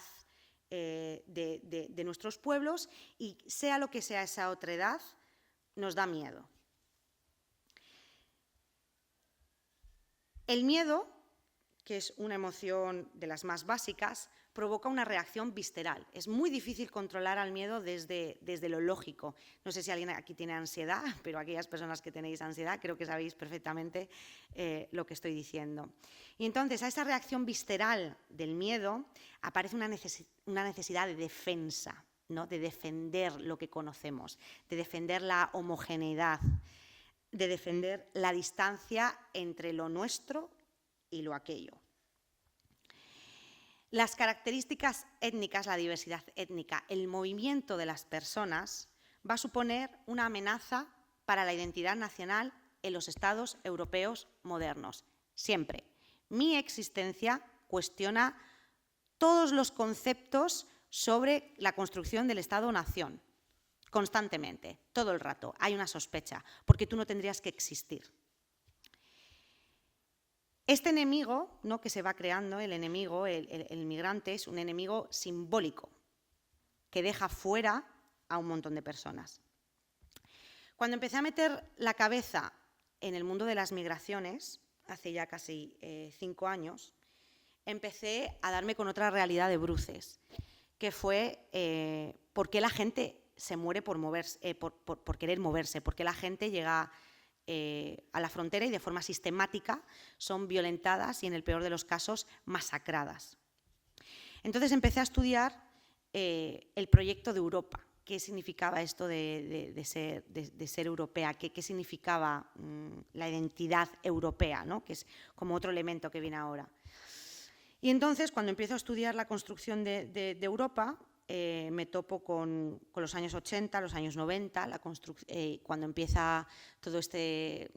de nuestros pueblos y sea lo que sea esa otredad, nos da miedo. El miedo, que es una emoción de las más básicas, provoca una reacción visceral. Es muy difícil controlar al miedo desde lo lógico. No sé si alguien aquí tiene ansiedad, pero aquellas personas que tenéis ansiedad creo que sabéis perfectamente lo que estoy diciendo. Y entonces a esa reacción visceral del miedo aparece una necesidad de defensa, ¿no? De defender lo que conocemos, de defender la homogeneidad, de defender la distancia entre lo nuestro y lo aquello. Las características étnicas, la diversidad étnica, el movimiento de las personas va a suponer una amenaza para la identidad nacional en los estados europeos modernos. Siempre. Mi existencia cuestiona todos los conceptos sobre la construcción del Estado-nación. Constantemente, todo el rato, hay una sospecha, porque tú no tendrías que existir. Este enemigo, ¿no? Que se va creando, el enemigo, el migrante, es un enemigo simbólico que deja fuera a un montón de personas. Cuando empecé a meter la cabeza en el mundo de las migraciones, hace ya casi 5 años, empecé a darme con otra realidad de bruces, que fue por qué la gente se muere por querer moverse, por qué la gente llega a la frontera y de forma sistemática son violentadas y, en el peor de los casos, masacradas. Entonces empecé a estudiar el proyecto de Europa. ¿Qué significaba esto de ser europea? ¿Qué significaba la identidad europea, ¿no? Que es como otro elemento que viene ahora. Y entonces, cuando empiezo a estudiar la construcción de Europa, me topo con los años 80, los años 90, cuando empieza todo este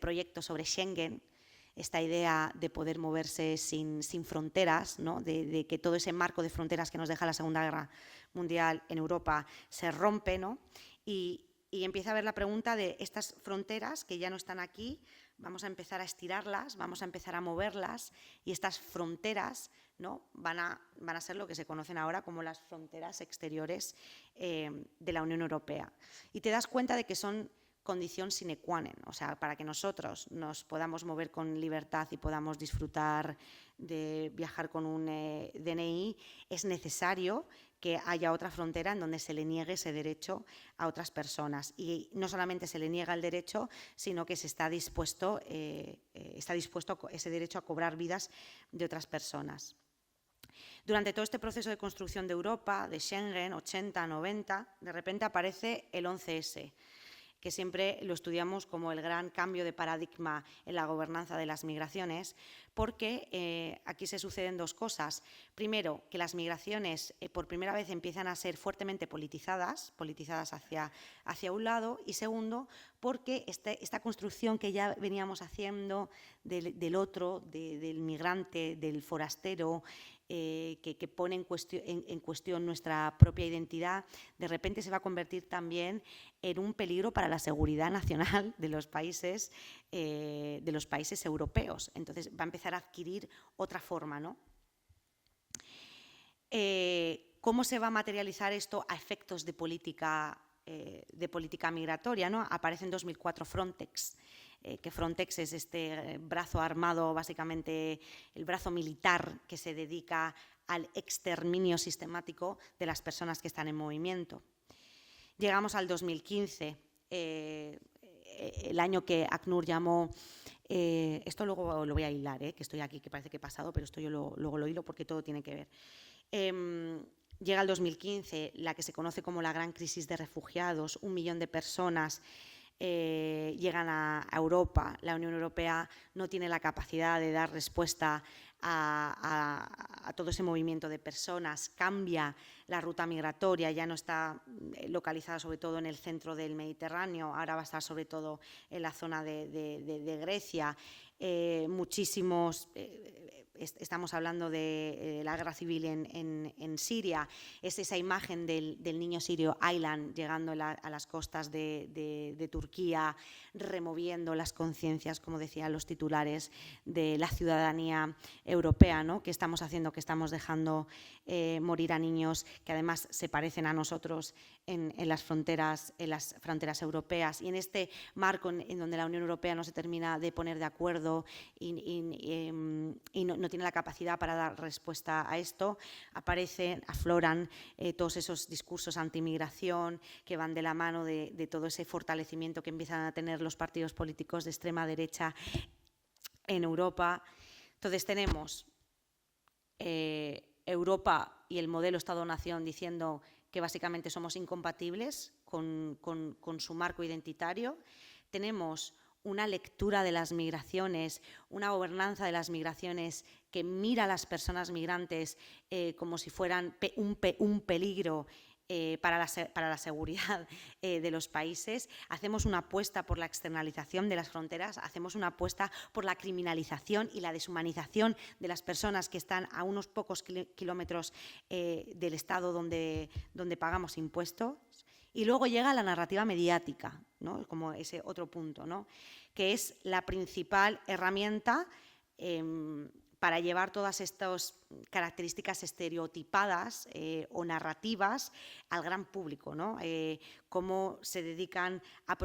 proyecto sobre Schengen, esta idea de poder moverse sin fronteras, ¿no? de que todo ese marco de fronteras que nos deja la Segunda Guerra Mundial en Europa se rompe, ¿no? Y empieza a ver la pregunta de estas fronteras que ya no están aquí, vamos a empezar a estirarlas, vamos a empezar a moverlas, y estas fronteras, ¿no? van a ser lo que se conocen ahora como las fronteras exteriores de la Unión Europea. Y te das cuenta de que son condición sine qua non, o sea, para que nosotros nos podamos mover con libertad y podamos disfrutar de viajar con un DNI, es necesario que haya otra frontera en donde se le niegue ese derecho a otras personas. Y no solamente se le niega el derecho, sino que se está dispuesto ese derecho a cobrar vidas de otras personas. Durante todo este proceso de construcción de Europa, de Schengen, 80, 90, de repente aparece el 11S, que siempre lo estudiamos como el gran cambio de paradigma en la gobernanza de las migraciones, porque aquí se suceden dos cosas. Primero, que las migraciones por primera vez empiezan a ser fuertemente politizadas hacia un lado, y segundo, porque esta construcción que ya veníamos haciendo del otro, del migrante, del forastero, que pone en cuestión nuestra propia identidad, de repente se va a convertir también en un peligro para la seguridad nacional de los países europeos. Entonces va a empezar a adquirir otra forma, ¿no? ¿Cómo se va a materializar esto a efectos de política migratoria, ¿no? Aparece en 2004 Frontex, que Frontex es este brazo armado, básicamente el brazo militar que se dedica al exterminio sistemático de las personas que están en movimiento. Llegamos al 2015, el año que ACNUR llamó, esto luego lo voy a hilar, que estoy aquí, que parece que he pasado, pero esto yo luego lo hilo porque todo tiene que ver. Llega el 2015, la que se conoce como la gran crisis de refugiados, 1 millón de personas llegan a Europa. La Unión Europea no tiene la capacidad de dar respuesta a todo ese movimiento de personas, cambia la ruta migratoria, ya no está localizada sobre todo en el centro del Mediterráneo, ahora va a estar sobre todo en la zona de Grecia. Estamos hablando de la guerra civil en Siria, es esa imagen del niño sirio Aylan llegando a las costas de Turquía, removiendo las conciencias, como decían los titulares, de la ciudadanía europea, ¿no? ¿Qué estamos haciendo? Que estamos dejando morir a niños que además se parecen a nosotros en las fronteras europeas, y en este marco en donde la Unión Europea no se termina de poner de acuerdo y no tiene la capacidad para dar respuesta a esto, afloran todos esos discursos antimigración que van de la mano de todo ese fortalecimiento que empiezan a tener los partidos políticos de extrema derecha en Europa. Entonces tenemos Europa y el modelo Estado-Nación diciendo que básicamente somos incompatibles con su marco identitario. Tenemos una lectura de las migraciones, una gobernanza de las migraciones que mira a las personas migrantes como si fueran un peligro para la seguridad de los países. Hacemos una apuesta por la externalización de las fronteras, hacemos una apuesta por la criminalización y la deshumanización de las personas que están a unos pocos kilómetros del Estado donde pagamos impuestos. Y luego llega la narrativa mediática, ¿no? Como ese otro punto, ¿no? Que es la principal herramienta para llevar todas estas características estereotipadas o narrativas al gran público, ¿no? Cómo se dedican a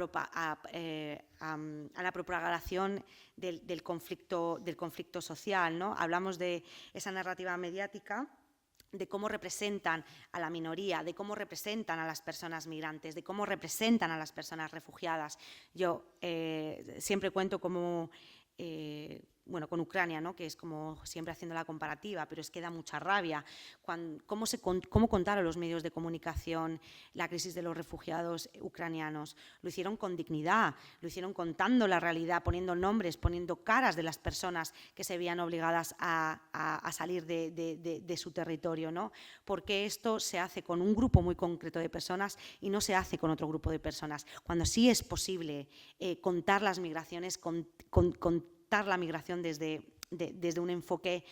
la propagación del conflicto social, ¿no? Hablamos de esa narrativa mediática, de cómo representan a la minoría, de cómo representan a las personas migrantes, de cómo representan a las personas refugiadas. Yo siempre cuento cómo, bueno, con Ucrania, ¿no? Que es como siempre haciendo la comparativa, pero es que da mucha rabia. Cómo contaron los medios de comunicación la crisis de los refugiados ucranianos. Lo hicieron con dignidad, lo hicieron contando la realidad, poniendo nombres, poniendo caras de las personas que se veían obligadas a salir de su territorio, ¿no? Porque esto se hace con un grupo muy concreto de personas y no se hace con otro grupo de personas. Cuando sí es posible contar las migraciones, contar la migración desde un enfoque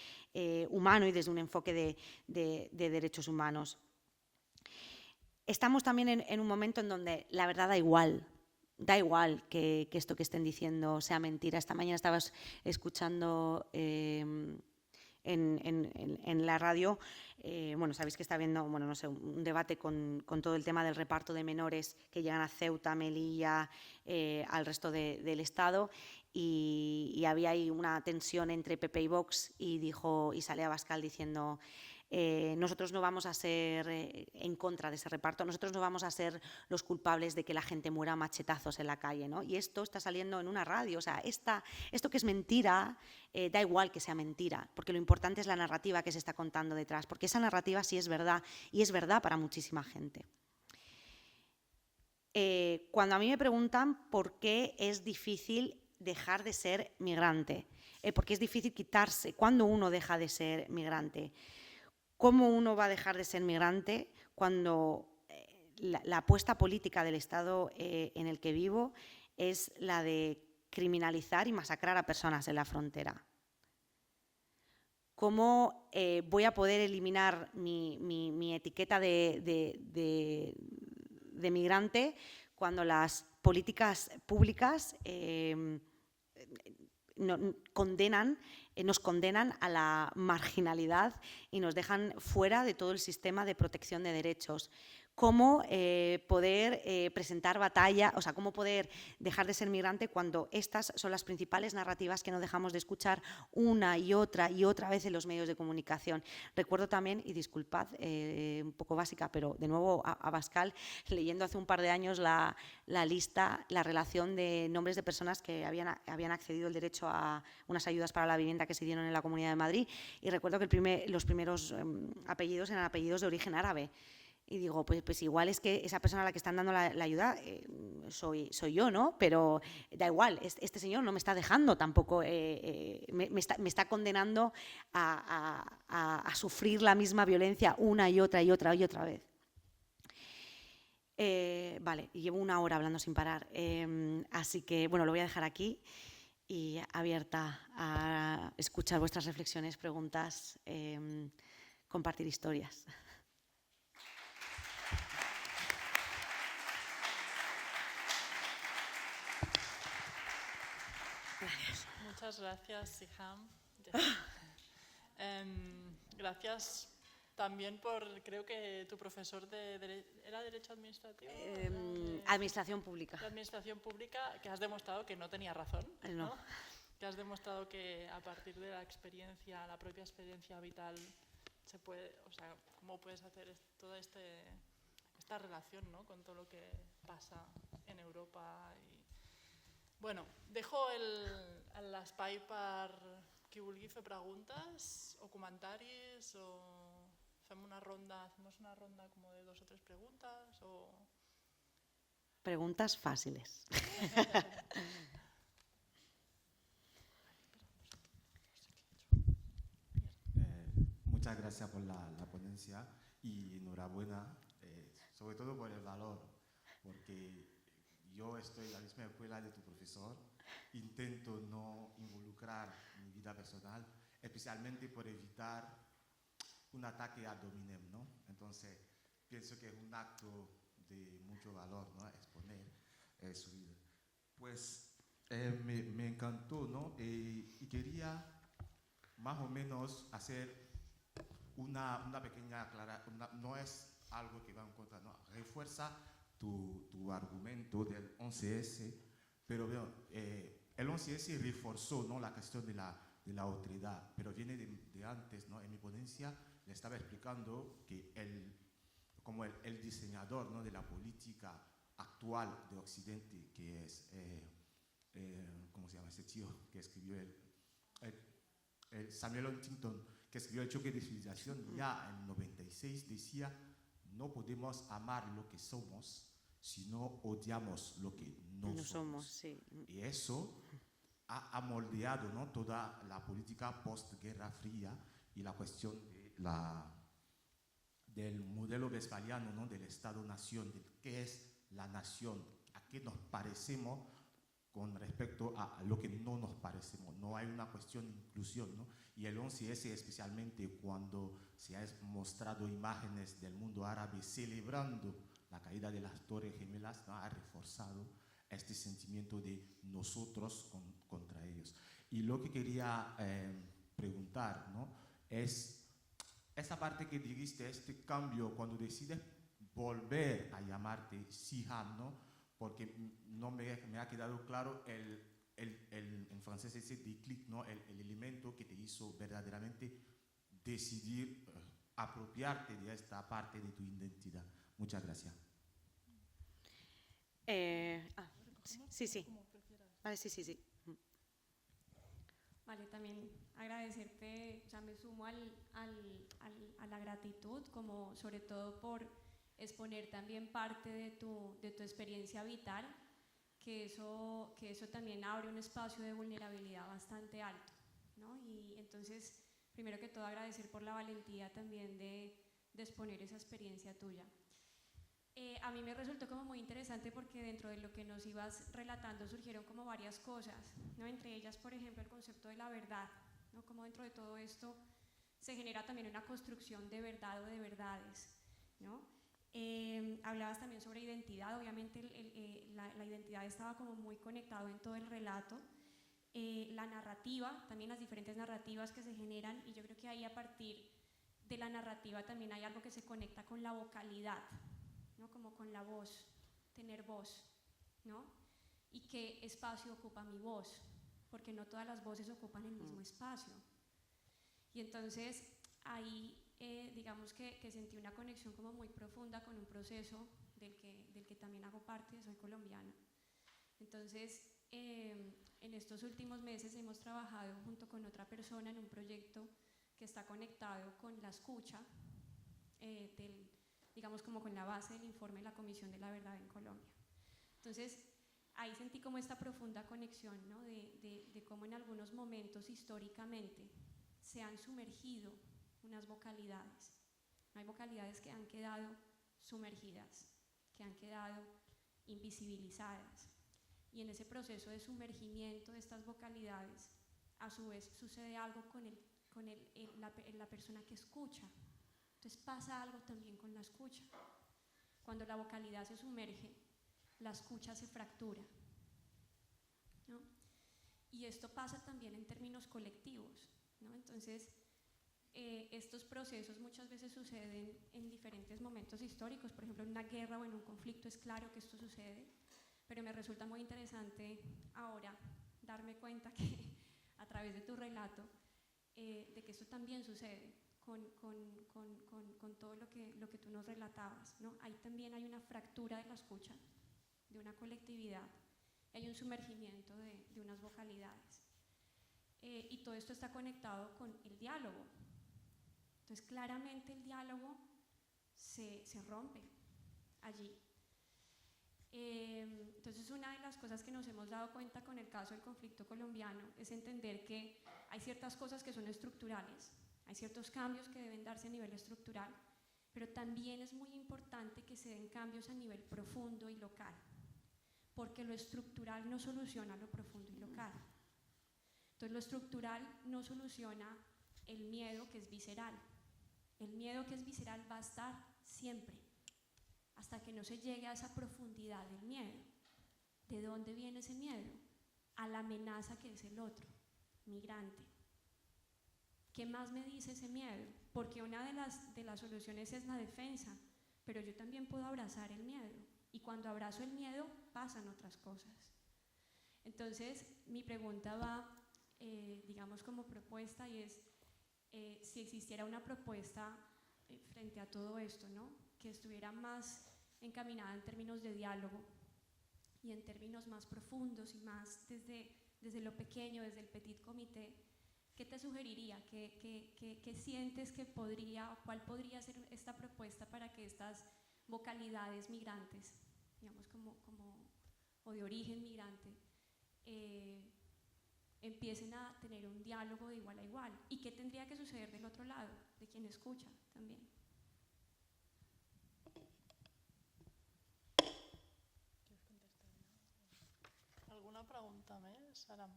humano y desde un enfoque de derechos humanos. Estamos también en un momento en donde la verdad da igual que esto que estén diciendo sea mentira. Esta mañana estabas escuchando en la radio, bueno, sabéis que está habiendo, bueno, no sé, un debate con todo el tema del reparto de menores que llegan a Ceuta, Melilla, al resto del Estado, y había ahí una tensión entre PP y Vox, y sale Abascal diciendo: nosotros no vamos a ser en contra de ese reparto, nosotros no vamos a ser los culpables de que la gente muera a machetazos en la calle, ¿no? Y esto está saliendo en una radio, o sea, esto que es mentira, da igual que sea mentira, porque lo importante es la narrativa que se está contando detrás, porque esa narrativa sí es verdad, y es verdad para muchísima gente. Cuando a mí me preguntan por qué es difícil dejar de ser migrante, por qué es difícil quitarse, ¿cuándo uno deja de ser migrante? ¿Cómo uno va a dejar de ser migrante cuando la apuesta política del Estado en el que vivo es la de criminalizar y masacrar a personas en la frontera? ¿Cómo voy a poder eliminar mi etiqueta de migrante cuando las políticas públicas nos condenan a la marginalidad y nos dejan fuera de todo el sistema de protección de derechos? Cómo poder presentar batalla, o sea, cómo poder dejar de ser migrante cuando estas son las principales narrativas que no dejamos de escuchar una y otra vez en los medios de comunicación. Recuerdo también, y disculpad, un poco básica, pero de nuevo a Abascal, leyendo hace un par de años la lista, la relación de nombres de personas que habían accedido al derecho a unas ayudas para la vivienda que se dieron en la Comunidad de Madrid, y recuerdo que los primeros apellidos eran apellidos de origen árabe. Y digo, pues igual es que esa persona a la que están dando la ayuda soy yo, ¿no? Pero da igual, este señor no me está dejando tampoco, me está condenando a sufrir la misma violencia una y otra vez. Vale, llevo una hora hablando sin parar, así que bueno, lo voy a dejar aquí y abierta a escuchar vuestras reflexiones, preguntas, compartir historias. Muchas gracias, Siham. Gracias también creo que tu profesor ¿era Derecho Administrativo? Administración Pública. De Administración Pública, que has demostrado que no tenía razón, ¿no? Que has demostrado que a partir de la experiencia, la propia experiencia vital, se puede, o sea, cómo puedes hacer toda esta relación, ¿no? Con todo lo que pasa en Europa. Bueno, dejo l'espai per qui vulgui fer preguntes o comentaris, o hacemos una ronda como de 2 o 3 preguntas, o... Preguntas fáciles. Muchas gracias por la ponencia y enhorabuena, sobre todo por el valor, porque yo estoy en la misma escuela de tu profesor, intento no involucrar mi vida personal, especialmente por evitar un ataque ad hominem, ¿no? Entonces, pienso que es un acto de mucho valor, ¿no? Exponer su vida. Pues me encantó, ¿no? Y quería más o menos hacer una pequeña aclaración, no es algo que va en contra, no, refuerza tu argumento del 11S, pero bueno, el 11S reforzó, ¿no?, la cuestión de la otredad, pero viene de antes, ¿no? En mi ponencia le estaba explicando que como el diseñador, ¿no?, de la política actual de Occidente, que es, ¿cómo se llama ese tío que escribió el Samuel Huntington, que escribió El choque de civilización, ya en 96 decía: no podemos amar lo que somos si no odiamos lo que no somos. Sí. Y eso ha moldeado, ¿no?, toda la política post-Guerra Fría y la cuestión del modelo westphaliano, ¿no?, del Estado-nación, de qué es la nación, a qué nos parecemos con respecto a lo que no nos parecemos. No hay una cuestión de inclusión, ¿no? Y el 11S, especialmente cuando se han mostrado imágenes del mundo árabe celebrando la caída de las Torres Gemelas, ¿no?, ha reforzado este sentimiento de nosotros contra ellos. Y lo que quería preguntar, ¿no?, es esa parte que dijiste, este cambio, cuando decides volver a llamarte Siham, ¿no?, porque no me ha quedado claro en francés ese déclic, ¿no?, el elemento que te hizo verdaderamente decidir apropiarte de esta parte de tu identidad. Muchas gracias. Sí. Vale, sí. Vale, también agradecerte, o sea, me sumo a la gratitud, como sobre todo por exponer también parte de tu experiencia vital, que eso también abre un espacio de vulnerabilidad bastante alto, ¿no? Y entonces, primero que todo, agradecer por la valentía también de exponer esa experiencia tuya. A mí me resultó como muy interesante porque dentro de lo que nos ibas relatando surgieron como varias cosas, ¿no? Entre ellas, por ejemplo, el concepto de la verdad, ¿no? Como dentro de todo esto se genera también una construcción de verdad o de verdades, ¿no? Hablabas también sobre identidad, obviamente la identidad estaba como muy conectado en todo el relato, la narrativa, también las diferentes narrativas que se generan, y yo creo que ahí a partir de la narrativa también hay algo que se conecta con la vocalidad, ¿no? Como con la voz, tener voz, ¿no? Y qué espacio ocupa mi voz, porque no todas las voces ocupan el mismo espacio. Y entonces ahí digamos que sentí una conexión como muy profunda con un proceso del que también hago parte, soy colombiana. Entonces en estos últimos meses hemos trabajado junto con otra persona en un proyecto que está conectado con la escucha, digamos como con la base del informe de la Comisión de la Verdad en Colombia. Entonces ahí sentí como esta profunda conexión, ¿no? de cómo en algunos momentos históricamente se han sumergido unas vocalidades. Hay vocalidades que han quedado sumergidas, que han quedado invisibilizadas. Y en ese proceso de sumergimiento de estas vocalidades, a su vez sucede algo con la persona que escucha. Entonces pasa algo también con la escucha. Cuando la vocalidad se sumerge, la escucha se fractura, ¿no? Y esto pasa también en términos colectivos, ¿no? Entonces, estos procesos muchas veces suceden en diferentes momentos históricos. Por ejemplo, en una guerra o en un conflicto es claro que esto sucede, pero me resulta muy interesante ahora darme cuenta que a través de tu relato, de que esto también sucede con todo lo que tú nos relatabas, ¿no? Ahí también hay una fractura de la escucha, de una colectividad, hay un sumergimiento de unas vocalidades. Y todo esto está conectado con el diálogo. Entonces, claramente el diálogo se rompe allí. Entonces, una de las cosas que nos hemos dado cuenta con el caso del conflicto colombiano es entender que hay ciertas cosas que son estructurales, hay ciertos cambios que deben darse a nivel estructural, pero también es muy importante que se den cambios a nivel profundo y local, porque lo estructural no soluciona lo profundo y local. Entonces, lo estructural no soluciona el miedo, que es visceral. El miedo, que es visceral, va a estar siempre, hasta que no se llegue a esa profundidad del miedo. ¿De dónde viene ese miedo? A la amenaza que es el otro, migrante. ¿qué más me dice ese miedo? Porque una de las soluciones es la defensa, pero yo también puedo abrazar el miedo. Y cuando abrazo el miedo, pasan otras cosas. Entonces, mi pregunta va, digamos, como propuesta, y es si existiera una propuesta frente a todo esto, ¿no? Que estuviera más encaminada en términos de diálogo y en términos más profundos y más desde lo pequeño, desde el petit comité. ¿Qué te sugeriría? ¿Qué sientes que podría, o cuál podría ser esta propuesta para que estas vocalidades migrantes, digamos o de origen migrante, empiecen a tener un diálogo de igual a igual? ¿Y qué tendría que suceder del otro lado, de quien escucha también? ¿Alguna pregunta més? Ara...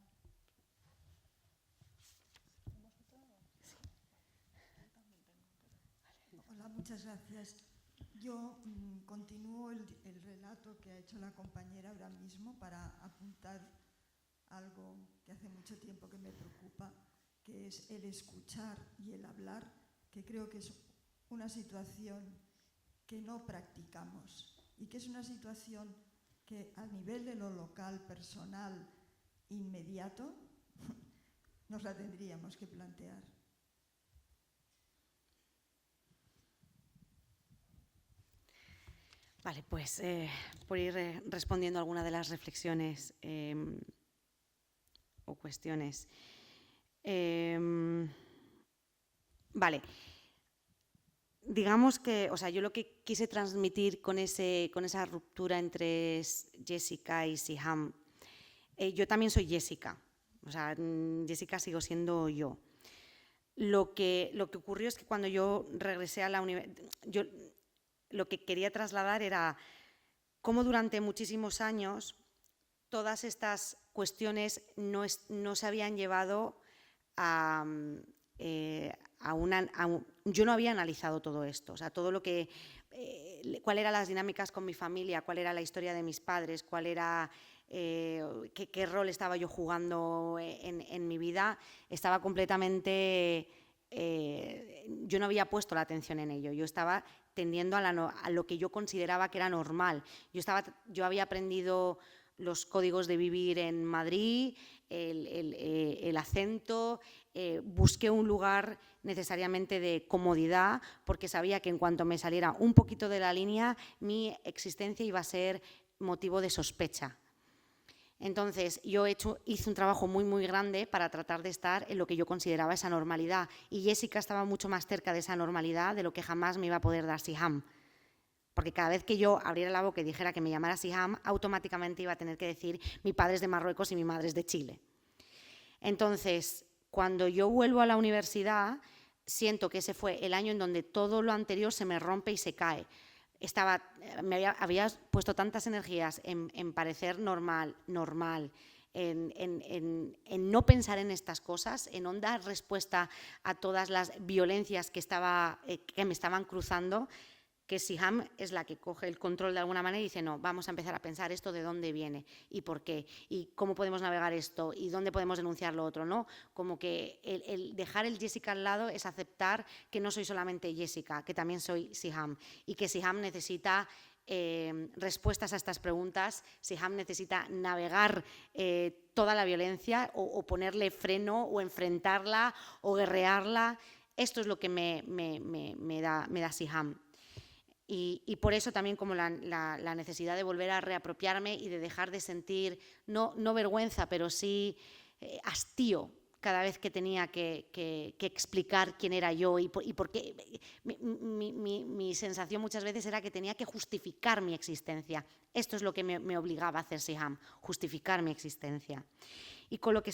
Hola, muchas gracias. Yo continúo el relato que ha hecho la compañera ahora mismo para apuntar algo que hace mucho tiempo que me preocupa, que es el escuchar y el hablar, que creo que es una situación que no practicamos y que es una situación que a nivel de lo local, personal, inmediato, nos la tendríamos que plantear. Vale, pues por ir respondiendo a alguna de las reflexiones o cuestiones. Vale. Digamos que, o sea, yo lo que quise transmitir con esa ruptura entre Jessica y Siham, yo también soy Jessica, o sea, Jessica sigo siendo yo. Lo que ocurrió es que cuando yo regresé a la universidad, lo que quería trasladar era cómo durante muchísimos años todas estas cuestiones no se habían llevado a yo no había analizado todo esto, o sea, todo lo que, cuál eran las dinámicas con mi familia, cuál era la historia de mis padres, cuál era, qué rol estaba yo jugando en mi vida, estaba completamente, yo no había puesto la atención en ello, yo estaba tendiendo a lo que yo consideraba que era normal. Yo había aprendido los códigos de vivir en Madrid, el acento, busqué un lugar necesariamente de comodidad porque sabía que en cuanto me saliera un poquito de la línea, mi existencia iba a ser motivo de sospecha. Entonces, yo hice un trabajo muy, muy grande para tratar de estar en lo que yo consideraba esa normalidad. Y Jessica estaba mucho más cerca de esa normalidad de lo que jamás me iba a poder dar Siham. Porque cada vez que yo abriera la boca y dijera que me llamara Siham, automáticamente iba a tener que decir mi padre es de Marruecos y mi madre es de Chile. Entonces, cuando yo vuelvo a la universidad, siento que ese fue el año en donde todo lo anterior se me rompe y se cae. Había puesto tantas energías en parecer normal, en no pensar en estas cosas, en no dar respuesta a todas las violencias que me estaban cruzando, que Siham es la que coge el control de alguna manera y dice, no, vamos a empezar a pensar esto de dónde viene y por qué, y cómo podemos navegar esto, y dónde podemos denunciar lo otro, ¿no? Como que el dejar el Jessica al lado es aceptar que no soy solamente Jessica, que también soy Siham, y que Siham necesita respuestas a estas preguntas, Siham necesita navegar toda la violencia o ponerle freno o enfrentarla o guerrearla. Esto es lo que me da Siham. Y por eso también como la necesidad de volver a reapropiarme y de dejar de sentir, no vergüenza, pero sí hastío cada vez que tenía que explicar quién era yo y por qué. Mi sensación muchas veces era que tenía que justificar mi existencia. Esto es lo que me obligaba a hacer Siham, justificar mi existencia. Y con lo que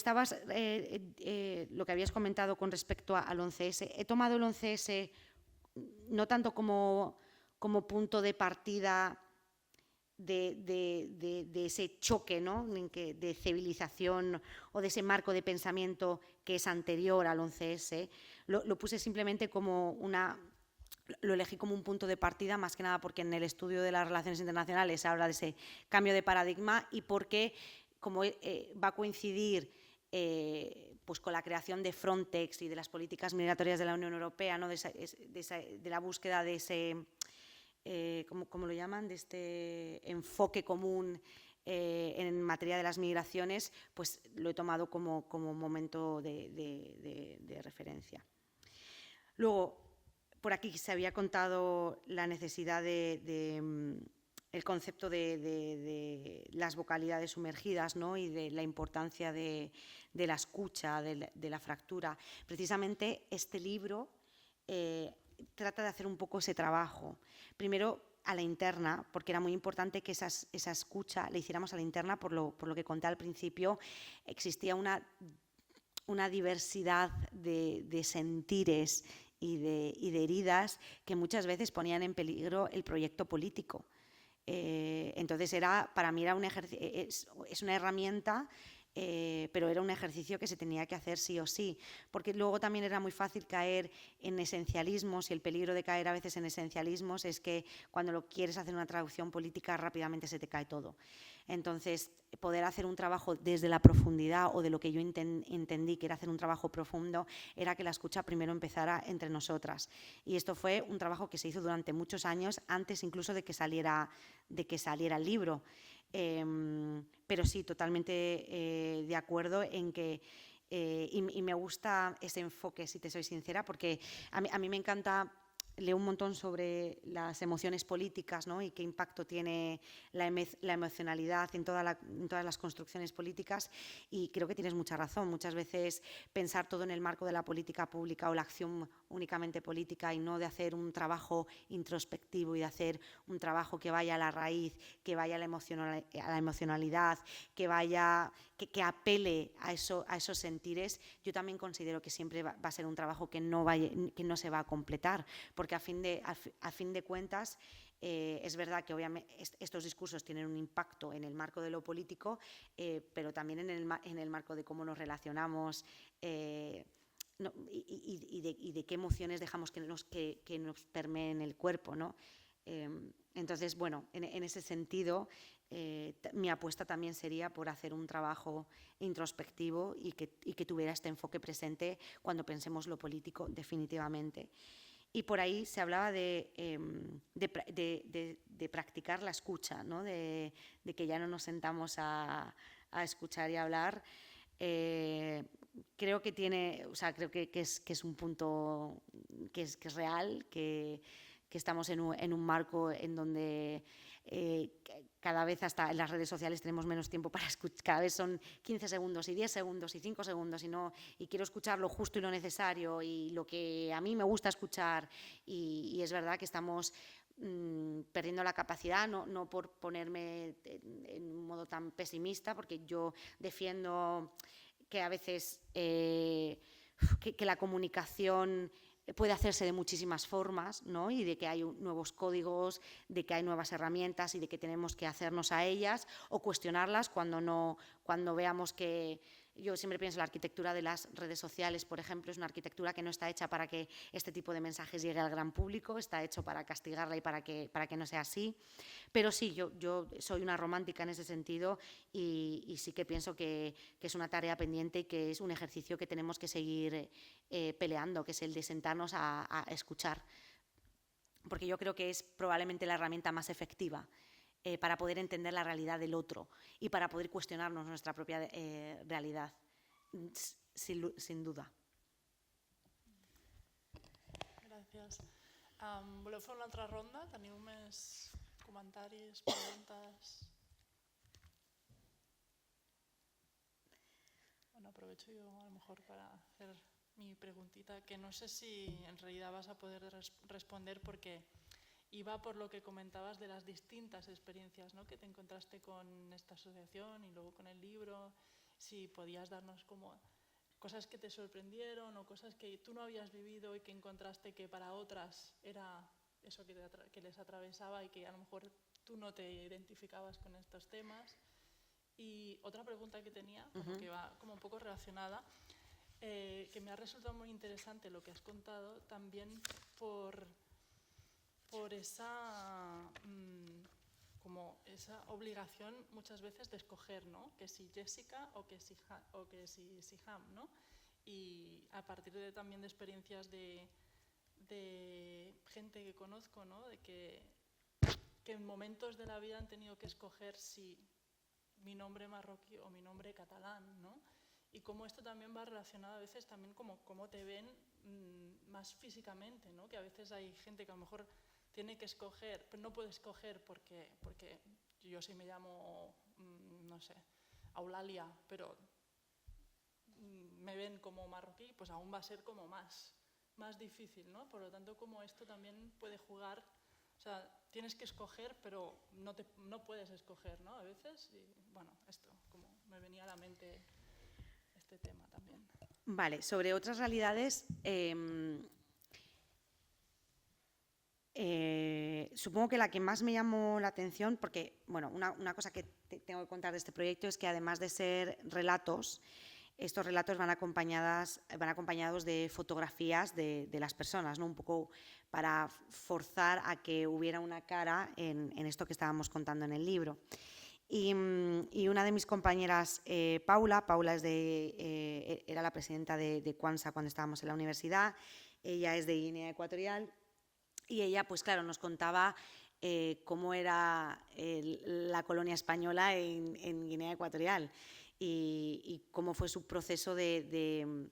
lo que habías comentado con respecto al 11S, he tomado el 11S no tanto como punto de partida de ese choque, ¿no? De civilización o de ese marco de pensamiento que es anterior al 11S, lo puse simplemente como lo elegí como un punto de partida, más que nada porque en el estudio de las relaciones internacionales se habla de ese cambio de paradigma y porque como va a coincidir pues con la creación de Frontex y de las políticas migratorias de la Unión Europea, ¿no? de la búsqueda de ese, ¿cómo lo llaman?, de este enfoque común en materia de las migraciones, pues lo he tomado como momento de referencia. Luego, por aquí se había contado la necesidad el concepto de las vocalidades sumergidas, ¿no? Y de la importancia de la escucha, de la fractura. Precisamente este libro trata de hacer un poco ese trabajo. Primero, a la interna, porque era muy importante que esa escucha la hiciéramos a la interna, por lo que conté al principio. Existía una diversidad de sentires y de heridas que muchas veces ponían en peligro el proyecto político. Entonces, para mí es una herramienta, pero era un ejercicio que se tenía que hacer sí o sí, porque luego también era muy fácil caer en esencialismos, y el peligro de caer a veces en esencialismos es que cuando lo quieres hacer una traducción política rápidamente se te cae todo. Entonces, poder hacer un trabajo desde la profundidad, o de lo que yo entendí que era hacer un trabajo profundo, era que la escucha primero empezara entre nosotras. Y esto fue un trabajo que se hizo durante muchos años, antes incluso de que saliera el libro. Pero sí, totalmente de acuerdo en que, y me gusta ese enfoque, si te soy sincera, porque a mí me encanta. Leo un montón sobre las emociones políticas, ¿no? Y qué impacto tiene la emocionalidad en todas las construcciones políticas, y creo que tienes mucha razón. Muchas veces pensar todo en el marco de la política pública o la acción únicamente política, y no de hacer un trabajo introspectivo y de hacer un trabajo que vaya a la raíz, que vaya a la emocionalidad, que apele a esos sentires. Yo también considero que siempre va a ser un trabajo que no se va a completar, porque a fin de cuentas es verdad que obviamente estos discursos tienen un impacto en el marco de lo político, pero también en el marco de cómo nos relacionamos, y de qué emociones dejamos que nos permeen el cuerpo, ¿no? Entonces, bueno, en ese sentido, mi apuesta también sería por hacer un trabajo introspectivo y que tuviera este enfoque presente cuando pensemos lo político, definitivamente. Y por ahí se hablaba de practicar la escucha, ¿no? De que ya no nos sentamos a escuchar y a hablar. Creo que es un punto que es real, que estamos en un marco en donde cada vez, hasta en las redes sociales, tenemos menos tiempo para escuchar. Cada vez son 15 segundos y 10 segundos y 5 segundos, y quiero escuchar lo justo y lo necesario y lo que a mí me gusta escuchar, y es verdad que estamos perdiendo la capacidad, no por ponerme en un modo tan pesimista, porque yo defiendo que a veces que la comunicación puede hacerse de muchísimas formas, ¿no? Y de que hay nuevos códigos, de que hay nuevas herramientas y de que tenemos que hacernos a ellas o cuestionarlas cuando veamos que... Yo siempre pienso, la arquitectura de las redes sociales, por ejemplo, es una arquitectura que no está hecha para que este tipo de mensajes llegue al gran público, está hecho para castigarla y para que no sea así. Pero sí, yo soy una romántica en ese sentido, y sí que pienso que es una tarea pendiente y que es un ejercicio que tenemos que seguir peleando, que es el de sentarnos a escuchar, porque yo creo que es probablemente la herramienta más efectiva para poder entender la realidad del otro y para poder cuestionarnos nuestra propia realidad, sin duda. Gràcies. Voleu fer una altra ronda? Teniu més comentaris, preguntas? Bueno, aprovecho yo a lo mejor para hacer mi preguntita, que no sé si en realidad vas a poder responder, porque iba por lo que comentabas de las distintas experiencias, ¿no?, que te encontraste con esta asociación y luego con el libro. Si podías darnos como cosas que te sorprendieron o cosas que tú no habías vivido y que encontraste que para otras era eso que les atravesaba y que a lo mejor tú no te identificabas con estos temas. Y otra pregunta que tenía, como que va como un poco relacionada, que me ha resultado muy interesante lo que has contado, también por esa obligación muchas veces de escoger, ¿no?, que si Jessica o que si Siham, ¿no? y a partir también de experiencias de gente que conozco, ¿no? De que en momentos de la vida han tenido que escoger si mi nombre marroquí o mi nombre catalán, ¿no? Y cómo esto también va relacionado a veces también como cómo te ven más físicamente, ¿no? Que a veces hay gente que a lo mejor tiene que escoger, pero no puede escoger porque yo sí me llamo, no sé, Eulalia, pero me ven como marroquí, pues aún va a ser como más difícil, ¿no? Por lo tanto, como esto también puede jugar, o sea, tienes que escoger, pero no puedes escoger, ¿no? A veces, y bueno, esto, como me venía a la mente este tema también. Vale, sobre otras realidades, supongo que la que más me llamó la atención, porque, bueno, una cosa que tengo que contar de este proyecto es que además de ser relatos, estos relatos van acompañados de fotografías de las personas, ¿no? Un poco para forzar a que hubiera una cara en esto que estábamos contando en el libro. Y una de mis compañeras, Paula era la presidenta de Kwanza cuando estábamos en la universidad, ella es de Guinea Ecuatorial y ella, pues claro, nos contaba cómo era la colonia española en Guinea Ecuatorial y cómo fue su proceso de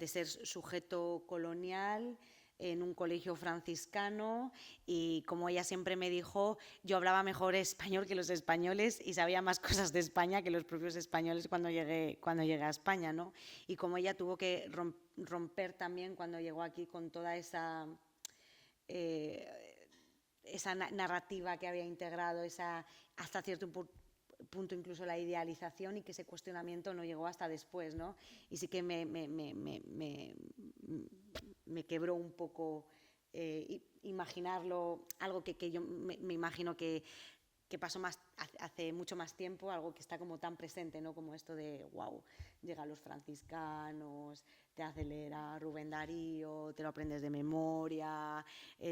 ser sujeto colonial en un colegio franciscano y como ella siempre me dijo, yo hablaba mejor español que los españoles y sabía más cosas de España que los propios españoles cuando llegué a España, ¿no? Y como ella tuvo que romper también cuando llegó aquí con toda esa narrativa que había integrado, hasta cierto punto incluso la idealización y que ese cuestionamiento no llegó hasta después, ¿no? Y sí que me quebró un poco imaginarlo, algo que yo me imagino que pasó hace mucho más tiempo, algo que está como tan presente, ¿no? Como esto de, wow, llegan los franciscanos, te acelera Rubén Darío, te lo aprendes de memoria,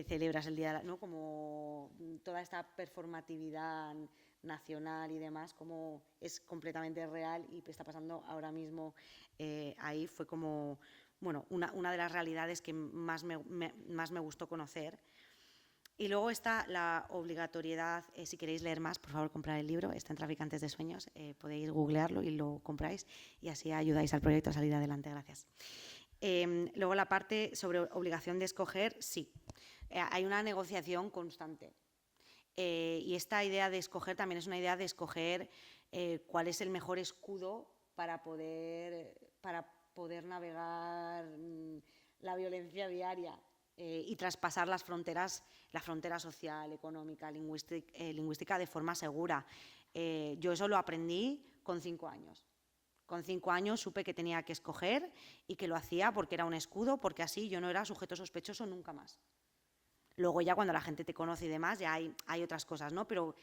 celebras el día, ¿no? Como toda esta performatividad nacional y demás, como es completamente real y está pasando ahora mismo ahí, fue como, bueno, una de las realidades que más me gustó conocer. Y luego está la obligatoriedad, si queréis leer más, por favor, comprar el libro, está en Traficantes de Sueños, podéis googlearlo y lo compráis y así ayudáis al proyecto a salir adelante, gracias. Luego la parte sobre obligación de escoger, sí, hay una negociación constante. Y esta idea de escoger también es una idea de escoger cuál es el mejor escudo para poder navegar la violencia diaria y traspasar la frontera social, económica, lingüística de forma segura. Yo eso lo aprendí con 5 años. Con 5 años supe que tenía que escoger y que lo hacía porque era un escudo, porque así yo no era sujeto sospechoso nunca más. Luego ya cuando la gente te conoce y demás, ya hay otras cosas, ¿no? Pero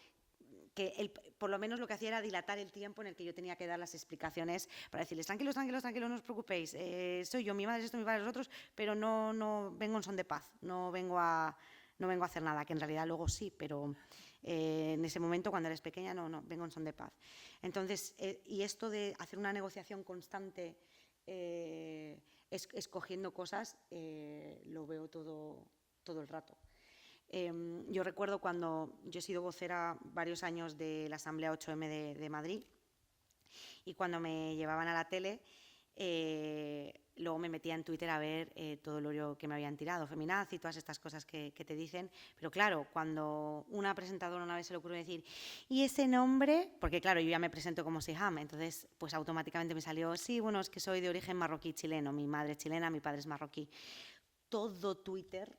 que por lo menos lo que hacía era dilatar el tiempo en el que yo tenía que dar las explicaciones para decirles, tranquilos, no os preocupéis, soy yo, mi madre es esto, mi padre es otros, pero no vengo en son de paz, no vengo a hacer nada, que en realidad luego sí, pero en ese momento cuando eres pequeña no vengo en son de paz. Entonces, y esto de hacer una negociación constante escogiendo cosas, lo veo todo el rato. Yo recuerdo cuando yo he sido vocera varios años de la Asamblea 8M de Madrid y cuando me llevaban a la tele, luego me metía en Twitter a ver todo el odio que me habían tirado, feminazi y todas estas cosas que te dicen. Pero claro, cuando una presentadora una vez se le ocurrió decir, ¿y ese nombre? Porque claro, yo ya me presento como Siham, entonces pues automáticamente me salió, sí, bueno, es que soy de origen marroquí chileno, mi madre es chilena, mi padre es marroquí. Todo Twitter,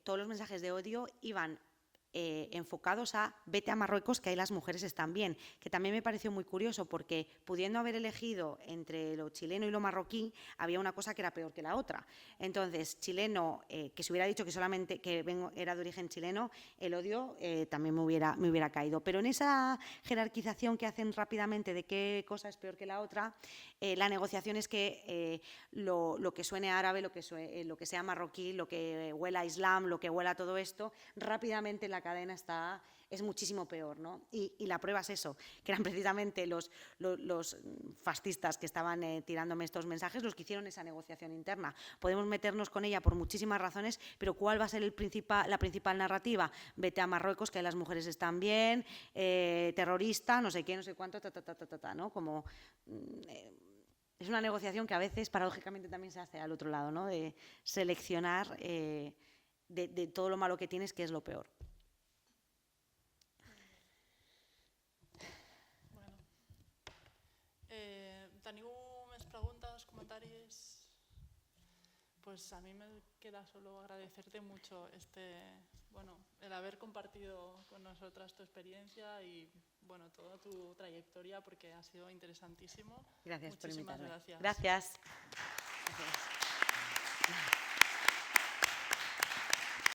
todos los mensajes de odio iban enfocados a vete a Marruecos, que ahí las mujeres están bien, que también me pareció muy curioso porque pudiendo haber elegido entre lo chileno y lo marroquí, había una cosa que era peor que la otra. Entonces, chileno, que se hubiera dicho que solamente era de origen chileno, el odio también me hubiera caído. Pero en esa jerarquización que hacen rápidamente de qué cosa es peor que la otra, la negociación es que lo que suene árabe, lo que sea marroquí, lo que huela a islam, lo que huela a todo esto, rápidamente la la cadena es muchísimo peor, ¿no? Y la prueba es eso, que eran precisamente los fascistas que estaban tirándome estos mensajes los que hicieron esa negociación interna. Podemos meternos con ella por muchísimas razones, pero ¿cuál va a ser la principal narrativa? Vete a Marruecos, que ahí las mujeres están bien, terrorista, no sé qué, no sé cuánto, ¿no? Como... es una negociación que a veces, paradójicamente, también se hace al otro lado, ¿no? De seleccionar de todo lo malo que tienes, qué es lo peor. Bueno. Teniu més preguntes, comentaris? Pues a mí me queda solo agradecerte mucho el haber compartido con nosotras tu experiencia y toda tu trayectoria, porque ha sido interesantísimo. Gracias por invitarme. Muchísimas gracias. Gracias.